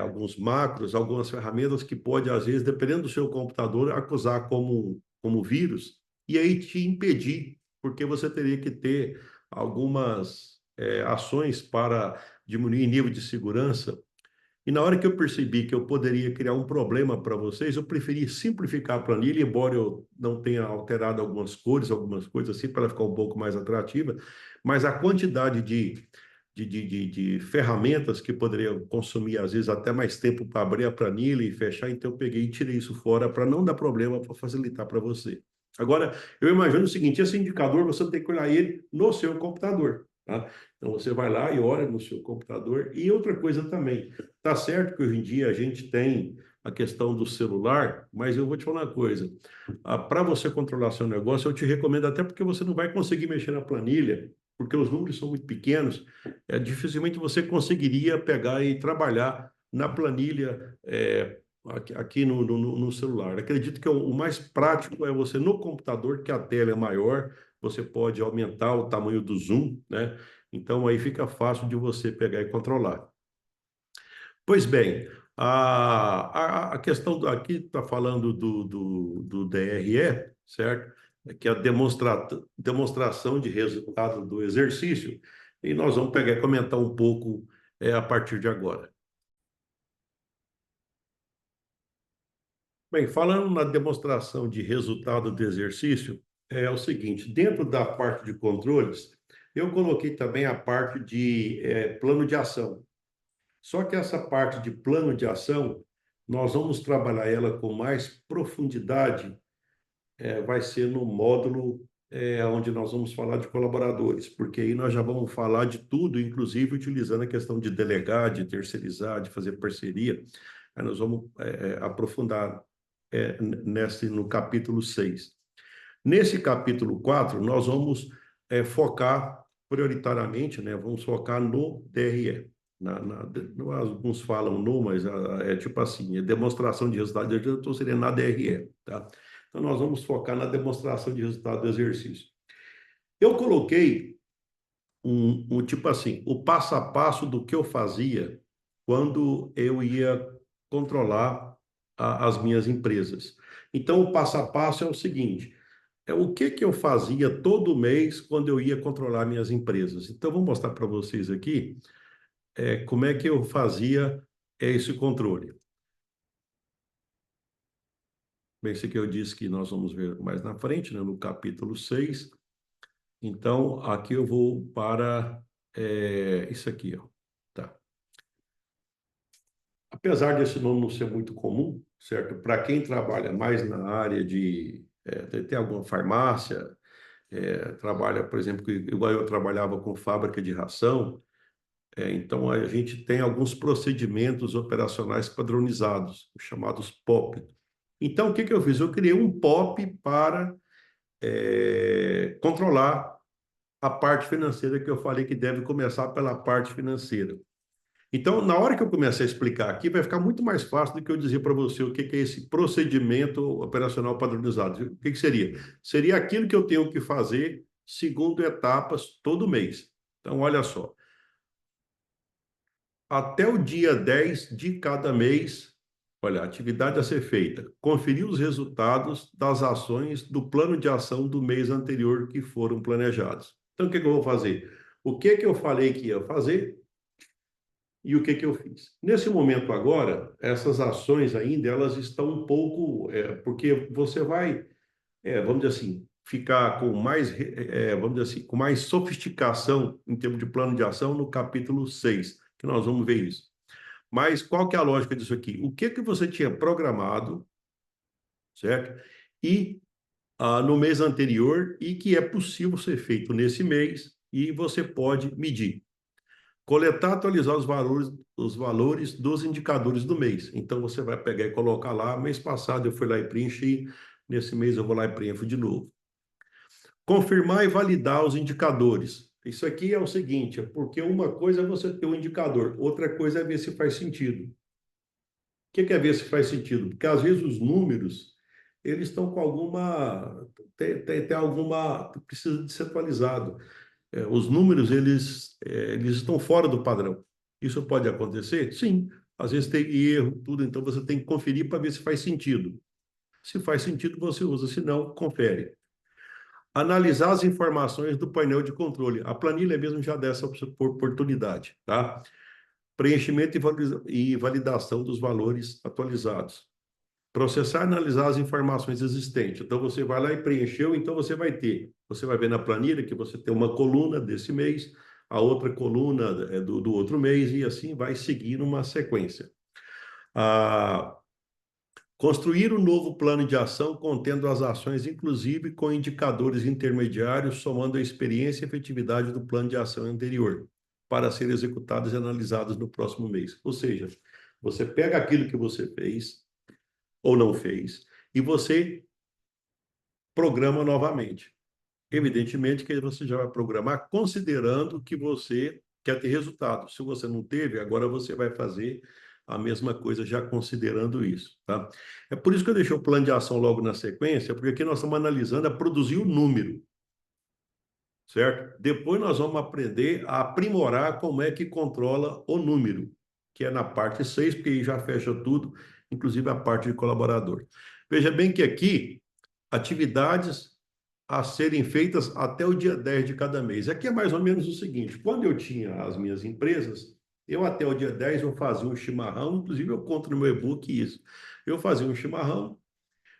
alguns macros, algumas ferramentas que pode, às vezes, dependendo do seu computador, acusar como vírus, e aí te impedir, porque você teria que ter algumas ações para diminuir nível de segurança. E na hora que eu percebi que eu poderia criar um problema para vocês, eu preferi simplificar a planilha, embora eu não tenha alterado algumas cores, algumas coisas assim, para ela ficar um pouco mais atrativa, mas a quantidade de ferramentas que poderiam consumir, às vezes, até mais tempo para abrir a planilha e fechar, então eu peguei e tirei isso fora para não dar problema, para facilitar para você. Agora, eu imagino o seguinte: esse indicador você tem que olhar ele no seu computador, tá? Então você vai lá e olha no seu computador. E outra coisa também, tá certo que hoje em dia a gente tem a questão do celular, mas eu vou te falar uma coisa: para você controlar seu negócio, eu te recomendo, até porque você não vai conseguir mexer na planilha, porque os números são muito pequenos, dificilmente você conseguiria pegar e trabalhar na planilha aqui no celular. Acredito que o mais prático é você no computador, que a tela é maior, você pode aumentar o tamanho do zoom, né? Então aí fica fácil de você pegar e controlar. Pois bem, a questão aqui está falando do DRE, certo? Que é a demonstração de resultado do exercício. e nós vamos pegar e comentar um pouco a partir de agora. Bem, falando na demonstração de resultado do exercício, é o seguinte, dentro da parte de controles, eu coloquei também a parte de plano de ação. Só que essa parte de plano de ação, nós vamos trabalhar ela com mais profundidade, vai ser no módulo onde nós vamos falar de colaboradores, porque aí nós já vamos falar de tudo, inclusive utilizando a questão de delegar, de terceirizar, de fazer parceria. Aí nós vamos aprofundar no capítulo 6. Nesse capítulo 4, nós vamos focar prioritariamente, né? Vamos focar no DRE. Alguns falam no, mas é tipo assim, é demonstração de resultado, então seria na DRE, tá? Então, nós vamos focar na demonstração de resultado do exercício. Eu coloquei tipo assim, o passo a passo do que eu fazia quando eu ia controlar as minhas empresas. Então, o passo a passo é o seguinte: o que eu fazia todo mês quando eu ia controlar minhas empresas. Então, vou mostrar para vocês aqui como é que eu fazia esse controle. Bem, isso aqui eu disse que nós vamos ver mais na frente, né, no capítulo 6. Então, aqui eu vou para isso aqui, ó. Tá. Apesar desse nome não ser muito comum, certo? Para quem trabalha mais na área de... tem alguma farmácia, trabalha, por exemplo, igual eu trabalhava com fábrica de ração, então a gente tem alguns procedimentos operacionais padronizados, chamados POP. Então, o que eu fiz? Eu criei um POP para controlar a parte financeira, que eu falei que deve começar pela parte financeira. Então, na hora que eu começar a explicar aqui, vai ficar muito mais fácil do que eu dizer para você o que é esse procedimento operacional padronizado. O que seria? Seria aquilo que eu tenho que fazer segundo etapas todo mês. Então, olha só. Até o dia 10 de cada mês, olha, a atividade a ser feita: conferir os resultados das ações do plano de ação do mês anterior que foram planejados. Então, o que eu vou fazer? O que eu falei que ia fazer e o que eu fiz. Nesse momento agora, essas ações ainda, elas estão um pouco... porque você vai, vamos dizer assim, ficar com mais, vamos dizer assim, com mais sofisticação em termos de plano de ação no capítulo 6, que nós vamos ver isso. Mas qual que é a lógica disso aqui? O que você tinha programado, certo? E no mês anterior, e que é possível ser feito nesse mês, e você pode medir. Coletar, atualizar os valores dos indicadores do mês. Então, você vai pegar e colocar lá: mês passado eu fui lá e preenchi, nesse mês eu vou lá e preencho de novo. Confirmar e validar os indicadores. Isso aqui é o seguinte, porque uma coisa é você ter um indicador, outra coisa é ver se faz sentido. O que é ver se faz sentido? Porque às vezes os números, eles estão com alguma... Tem alguma... Precisa de ser atualizado. Os números, eles estão fora do padrão. Isso pode acontecer? Sim. Às vezes tem erro, tudo, então você tem que conferir para ver se faz sentido. Se faz sentido, você usa, se não, confere. Analisar as informações do painel de controle. A planilha mesmo já dá essa oportunidade, tá? Preenchimento e validação dos valores atualizados. Processar e analisar as informações existentes. Então, você vai lá e preencheu, então você vai ver na planilha que você tem uma coluna desse mês, a outra coluna é do outro mês, e assim vai seguir uma sequência. Construir um novo plano de ação contendo as ações, inclusive com indicadores intermediários, somando a experiência e efetividade do plano de ação anterior, para serem executados e analisados no próximo mês. Ou seja, você pega aquilo que você fez ou não fez e você programa novamente. Evidentemente que você já vai programar considerando que você quer ter resultado. Se você não teve, agora você vai fazer a mesma coisa já considerando isso, tá? É por isso que eu deixei o plano de ação logo na sequência, porque aqui nós estamos analisando a produzir o número, certo? Depois nós vamos aprender a aprimorar como é que controla o número, que é na parte 6, porque aí já fecha tudo, inclusive a parte de colaborador. Veja bem que aqui, atividades a serem feitas até o dia 10 de cada mês. Aqui é mais ou menos o seguinte: quando eu tinha as minhas empresas, eu até o dia 10 eu fazia um chimarrão, inclusive eu conto no meu e-book isso. Eu fazia um chimarrão,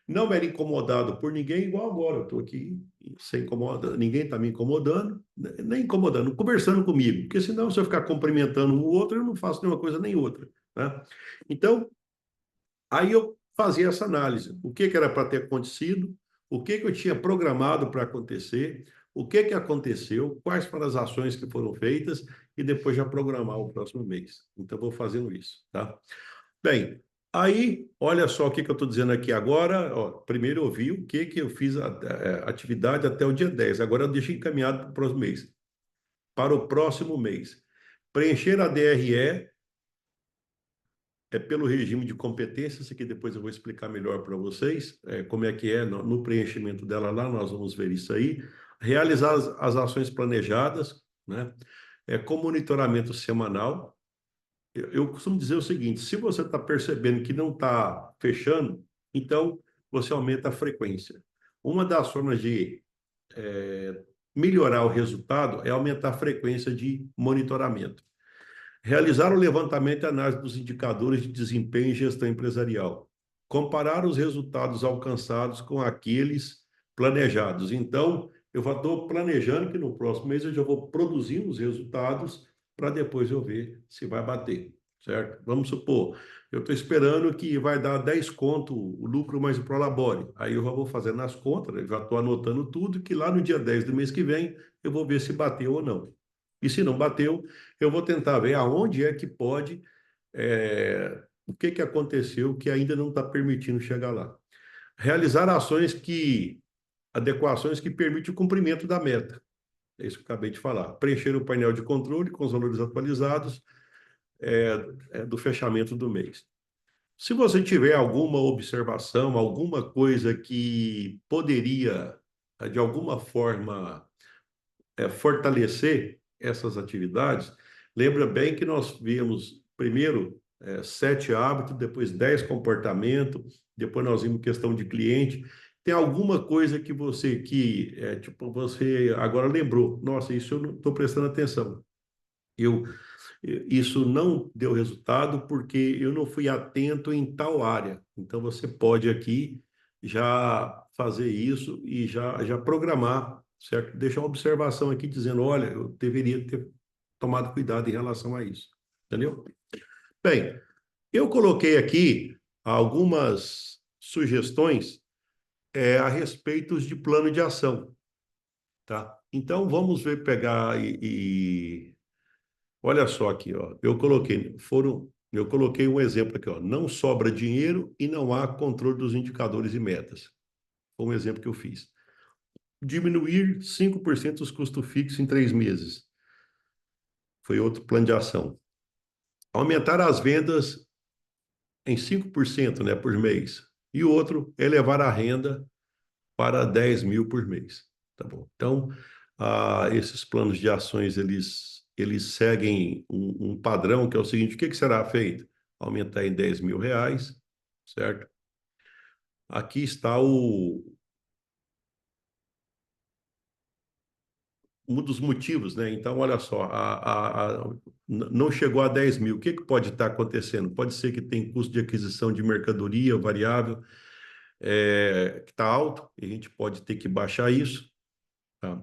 não era incomodado por ninguém, igual agora. Eu estou aqui sem incomodar, ninguém está me incomodando, nem incomodando, conversando comigo, porque senão, se eu ficar cumprimentando um outro, eu não faço nenhuma coisa nem outra. Né? Então, aí eu fazia essa análise: o que era para ter acontecido, o que eu tinha programado para acontecer, o que aconteceu, quais foram as ações que foram feitas, e depois já programar o próximo mês. Então, vou fazendo isso. Tá? Bem, aí, olha só o que eu estou dizendo aqui agora. Ó, primeiro eu vi o que eu fiz a atividade até o dia 10. Agora eu deixo encaminhado para o próximo mês. Para o próximo mês. Preencher a DRE é pelo regime de competências, que depois eu vou explicar melhor para vocês, como é que é no preenchimento dela lá, nós vamos ver isso aí. Realizar as ações planejadas, né? Com monitoramento semanal. Eu costumo dizer o seguinte: se você está percebendo que não está fechando, então você aumenta a frequência. Uma das formas de melhorar o resultado é aumentar a frequência de monitoramento. Realizar o levantamento e análise dos indicadores de desempenho e gestão empresarial. Comparar os resultados alcançados com aqueles planejados. Então, eu estou planejando que no próximo mês eu já vou produzindo os resultados para depois eu ver se vai bater, certo? Vamos supor, eu estou esperando que vai dar 10 conto o lucro mais o Prolabore. Aí eu já vou fazendo as contas, né? Já estou anotando tudo, que lá no dia 10 do mês que vem eu vou ver se bateu ou não. E se não bateu, eu vou tentar ver aonde é que pode, o que aconteceu que ainda não está permitindo chegar lá. Realizar adequações que permitem o cumprimento da meta. É isso que eu acabei de falar. Preencher o painel de controle com os valores atualizados do fechamento do mês. Se você tiver alguma observação, alguma coisa que poderia, de alguma forma, fortalecer essas atividades, lembra bem que nós vimos primeiro 7 hábitos, depois 10 comportamentos, depois nós vimos questão de cliente. Tem alguma coisa que tipo, você agora lembrou: nossa, isso eu não estou prestando atenção. Eu, isso não deu resultado porque eu não fui atento em tal área. Então, você pode aqui já fazer isso e já programar, certo? Deixar uma observação aqui dizendo: olha, eu deveria ter tomado cuidado em relação a isso. Entendeu? Bem, eu coloquei aqui algumas sugestões a respeito de plano de ação, tá? Então, vamos ver, pegar olha só aqui, ó. Eu coloquei um exemplo aqui, ó. Não sobra dinheiro e não há controle dos indicadores e metas. Foi um exemplo que eu fiz. Diminuir 5% os custos fixos em 3 meses. Foi outro plano de ação. Aumentar as vendas em 5%, né, por mês. E o outro, elevar a renda para 10 mil por mês. Tá bom? Então, esses planos de ações, eles seguem um padrão que é o seguinte: o que será feito? Aumentar em 10 mil reais, certo? Aqui está um dos motivos, né? Então, olha só, não chegou a 10 mil. O que pode estar acontecendo? Pode ser que tem custo de aquisição de mercadoria variável, que está alto, e a gente pode ter que baixar isso. Tá?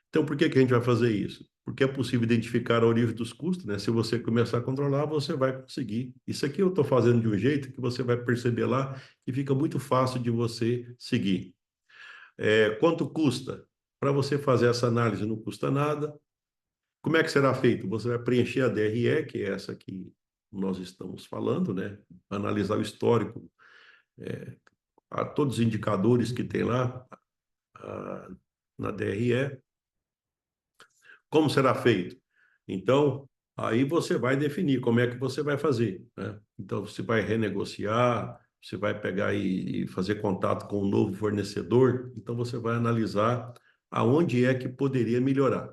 Então, por que a gente vai fazer isso? Porque é possível identificar a origem dos custos, né? Se você começar a controlar, você vai conseguir. Isso aqui eu estou fazendo de um jeito que você vai perceber lá e fica muito fácil de você seguir. Quanto custa? Para você fazer essa análise não custa nada. Como é que será feito? Você vai preencher a DRE, que é essa que nós estamos falando, né? Analisar o histórico, a todos os indicadores que tem lá na DRE. Como será feito? Então, aí você vai definir como é que você vai fazer, né? Então, você vai renegociar, você vai pegar e fazer contato com um novo fornecedor. Então, você vai analisar aonde é que poderia melhorar.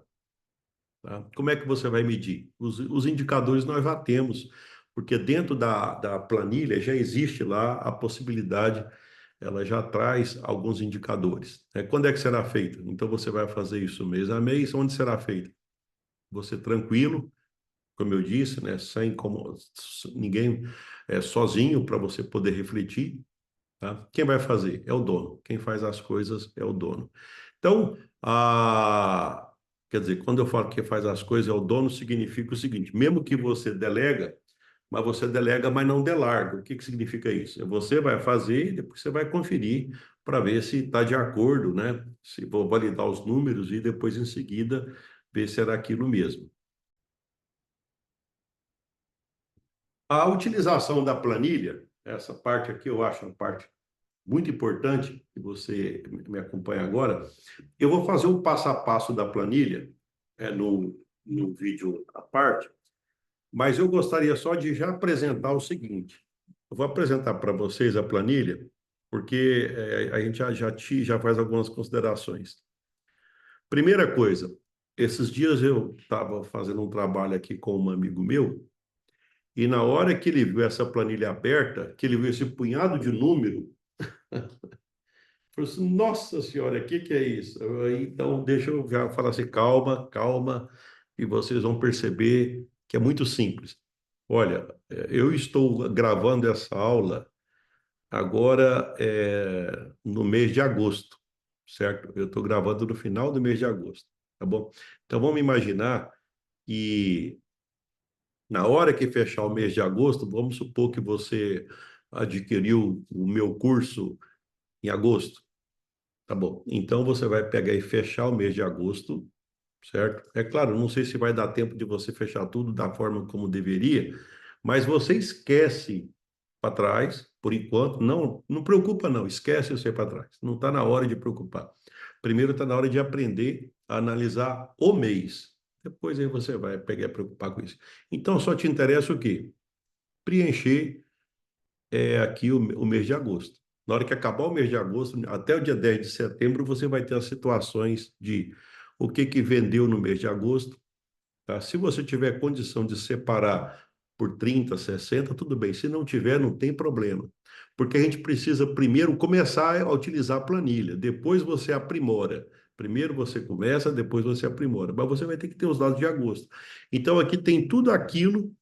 Tá? Como é que você vai medir? Os indicadores nós já temos, porque dentro da planilha já existe lá a possibilidade ela já traz alguns indicadores, né? Quando é que será feito? Então, você vai fazer isso mês a mês. Onde será feito? Você tranquilo, como eu disse, né? Sem como ninguém sozinho para você poder refletir, tá? Quem vai fazer? É o dono. Quem faz as coisas é o dono. Então, quer dizer, quando eu falo que faz as coisas é o dono, significa o seguinte: mesmo que você delega, mas você delega, mas não delarga. O que que significa isso? Você vai fazer e depois você vai conferir para ver se está de acordo, né? Se vou validar os números e depois, em seguida, ver se era aquilo mesmo. A utilização da planilha, essa parte aqui eu acho uma parte muito importante que você me acompanha agora. Eu vou fazer um passo a passo da planilha no vídeo à parte, mas eu gostaria só de já apresentar o seguinte. Eu vou apresentar para vocês a planilha, porque a gente já faz algumas considerações. Primeira coisa, esses dias eu estava fazendo um trabalho aqui com um amigo meu, e na hora que ele viu essa planilha aberta, que ele viu esse punhado de número, falou assim, nossa senhora, o que é isso? Então, deixa eu já falar assim, calma, calma, e vocês vão perceber que é muito simples. Olha, eu estou gravando essa aula agora no mês de agosto, certo? Eu estou gravando no final do mês de agosto, tá bom? Então, vamos imaginar que na hora que fechar o mês de agosto, vamos supor que você adquiriu o meu curso em agosto. Tá bom. Então você vai pegar e fechar o mês de agosto, certo? É claro, não sei se vai dar tempo de você fechar tudo da forma como deveria, mas você esquece para trás, por enquanto, não preocupa não, esquece você para trás. Não está na hora de preocupar. Primeiro está na hora de aprender a analisar o mês. Depois aí você vai pegar e preocupar com isso. Então só te interessa o quê? Preencher aqui o mês de agosto. Na hora que acabar o mês de agosto, até o dia 10 de setembro, você vai ter as situações de o que que vendeu no mês de agosto, tá? Se você tiver condição de separar por 30, 60, tudo bem. Se não tiver, não tem problema. Porque a gente precisa primeiro começar a utilizar a planilha, depois você aprimora. Primeiro você começa, depois você aprimora. Mas você vai ter que ter os dados de agosto. Então aqui tem tudo aquilo.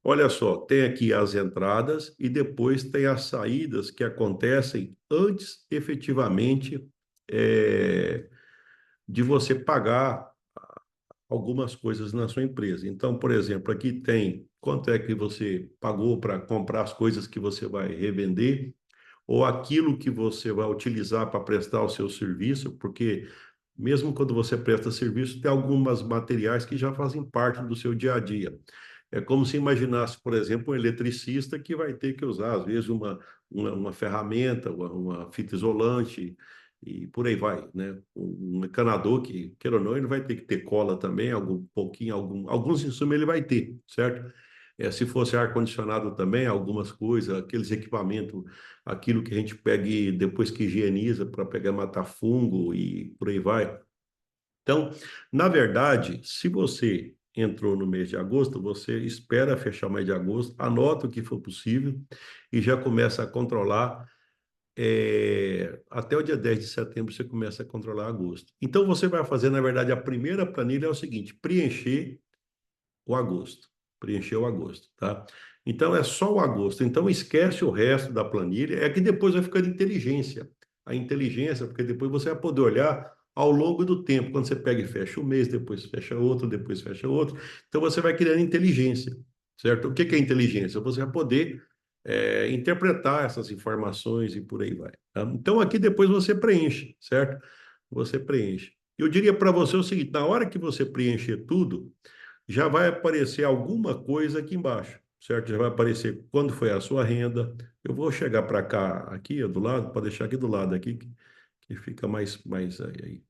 Olha só, tem aqui as entradas e depois tem as saídas que acontecem antes, efetivamente, é, de você pagar algumas coisas na sua empresa. Então, por exemplo, aqui tem quanto é que você pagou para comprar as coisas que você vai revender, ou aquilo que você vai utilizar para prestar o seu serviço, porque mesmo quando você presta serviço, tem algumas materiais que já fazem parte do seu dia a dia. É como se imaginasse, por exemplo, um eletricista que vai ter que usar, às vezes, uma ferramenta, uma fita isolante, e por aí vai, né? Um encanador que, queira ou não, ele vai ter que ter cola também, algum pouquinho, alguns insumos ele vai ter, certo? Se fosse ar-condicionado também, algumas coisas, aqueles equipamentos, aquilo que a gente pega e depois que higieniza para pegar matar fungo e por aí vai. Então, na verdade, se você entrou no mês de agosto, você espera fechar o mês de agosto, anota o que for possível e já começa a controlar. Até o dia 10 de setembro você começa a controlar agosto. Então, você vai fazer, na verdade, a primeira planilha é o seguinte: preencher o agosto. Preencher o agosto, tá? Então, é só o agosto. Então, esquece o resto da planilha. É que depois vai ficando inteligência. A inteligência, porque depois você vai poder olhar ao longo do tempo. Quando você pega e fecha um mês, depois fecha outro, depois fecha outro. Então, você vai criando inteligência, certo? O que que é inteligência? Você vai poder interpretar essas informações e por aí vai, tá? Então, aqui depois você preenche, certo? Você preenche. Eu diria para você o seguinte: na hora que você preencher tudo, já vai aparecer alguma coisa aqui embaixo, certo? Já vai aparecer quando foi a sua renda. Eu vou chegar para cá, aqui, ó, do lado, para deixar aqui do lado, aqui, que fica mais aí.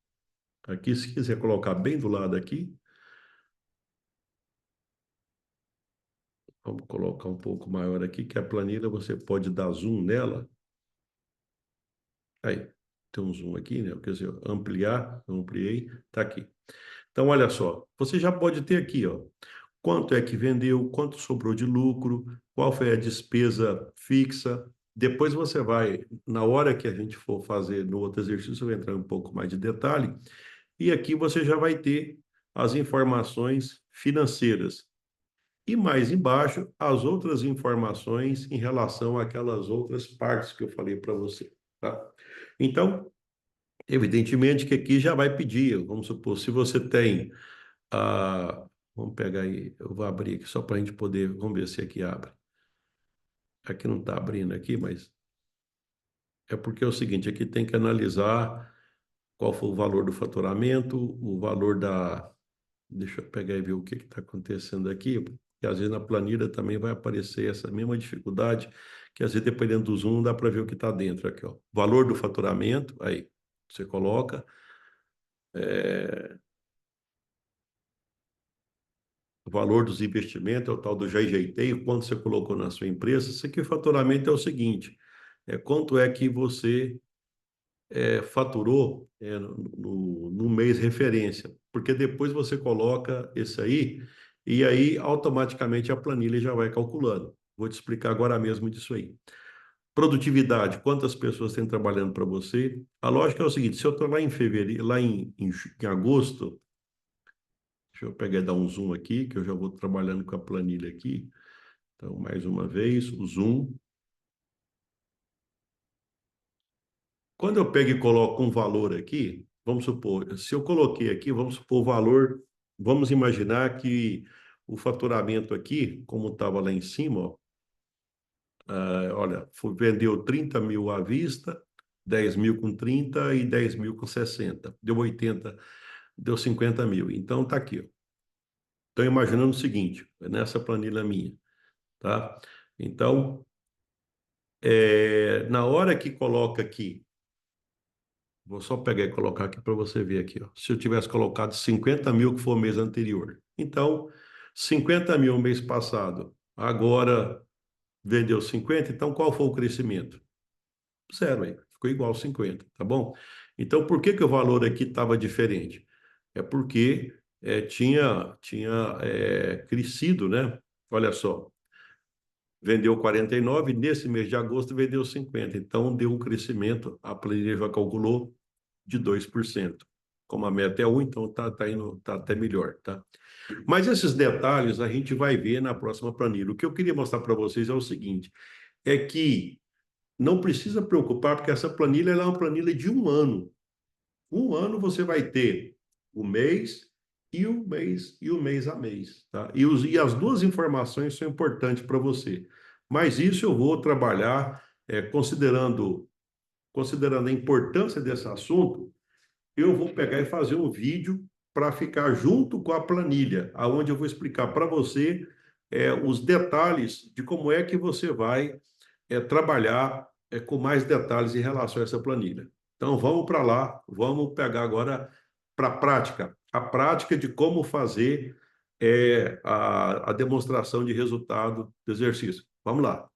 Aqui, se quiser colocar bem do lado aqui, vamos colocar um pouco maior aqui, que a planilha você pode dar zoom nela. Aí, tem um zoom aqui, né? Quer dizer, ampliar, ampliei, tá aqui. Então, olha só, você já pode ter aqui, ó, quanto é que vendeu, quanto sobrou de lucro, qual foi a despesa fixa, Depois você vai, na hora que a gente for fazer no outro exercício, eu vou entrar um pouco mais de detalhe, e aqui você já vai ter as informações financeiras. E mais embaixo, as outras informações em relação àquelas outras partes que eu falei para você, tá? Então, evidentemente que aqui já vai pedir, vamos supor, se você tem a... Vamos pegar aí, eu vou abrir aqui só para a gente poder, vamos ver se aqui abre. Aqui não está abrindo aqui, mas é porque é o seguinte, aqui tem que analisar qual foi o valor do faturamento, o valor da... Deixa eu pegar e ver o que está acontecendo aqui, porque às vezes na planilha também vai aparecer essa mesma dificuldade, que às vezes dependendo do zoom dá para ver o que está dentro aqui, ó. Valor do faturamento, aí você coloca, o valor dos investimentos, é o tal do já enjeitei, o quanto você colocou na sua empresa. Isso aqui, o faturamento é o seguinte, quanto é que você faturou no mês referência, porque depois você coloca esse aí e aí automaticamente a planilha já vai calculando. Vou te explicar agora mesmo disso aí. Produtividade, quantas pessoas têm trabalhando para você? A lógica é o seguinte, se eu estou lá em fevereiro, lá em agosto, deixa eu pegar e dar um zoom aqui, que eu já vou trabalhando com a planilha aqui. Então, mais uma vez, o zoom. Quando eu pego e coloco um valor aqui, vamos supor, se eu coloquei aqui, vamos supor o valor, vamos imaginar que o faturamento aqui, como estava lá em cima, ó, olha, vendeu 30 mil à vista, 10 mil com 30 e 10 mil com 60. Deu 80, deu 50 mil. Então, está aqui. Estou imaginando o seguinte, nessa planilha minha, tá? Então, na hora que coloca aqui, vou só pegar e colocar aqui para você ver aqui, ó. Se eu tivesse colocado 50 mil, que foi o mês anterior. Então, 50 mil mês passado, agora vendeu 50, então qual foi o crescimento? Zero aí, ficou igual 50, tá bom? Então, por que que o valor aqui estava diferente? É porque tinha crescido, né? Olha só, vendeu 49, nesse mês de agosto vendeu 50, então deu um crescimento, a planilha já calculou de 2%. Como a meta é 1, então tá indo, tá até melhor, tá? Mas esses detalhes a gente vai ver na próxima planilha. O que eu queria mostrar para vocês é o seguinte, é que não precisa preocupar, porque essa planilha ela é uma planilha de um ano. Um ano você vai ter o mês e o mês a mês, tá? E as duas informações são importantes para você. Mas isso eu vou trabalhar considerando a importância desse assunto, eu vou pegar e fazer um vídeo para ficar junto com a planilha, aonde eu vou explicar para você os detalhes de como é que você vai trabalhar com mais detalhes em relação a essa planilha. Então, vamos para lá, vamos pegar agora para a prática de como fazer a demonstração de resultado do exercício. Vamos lá.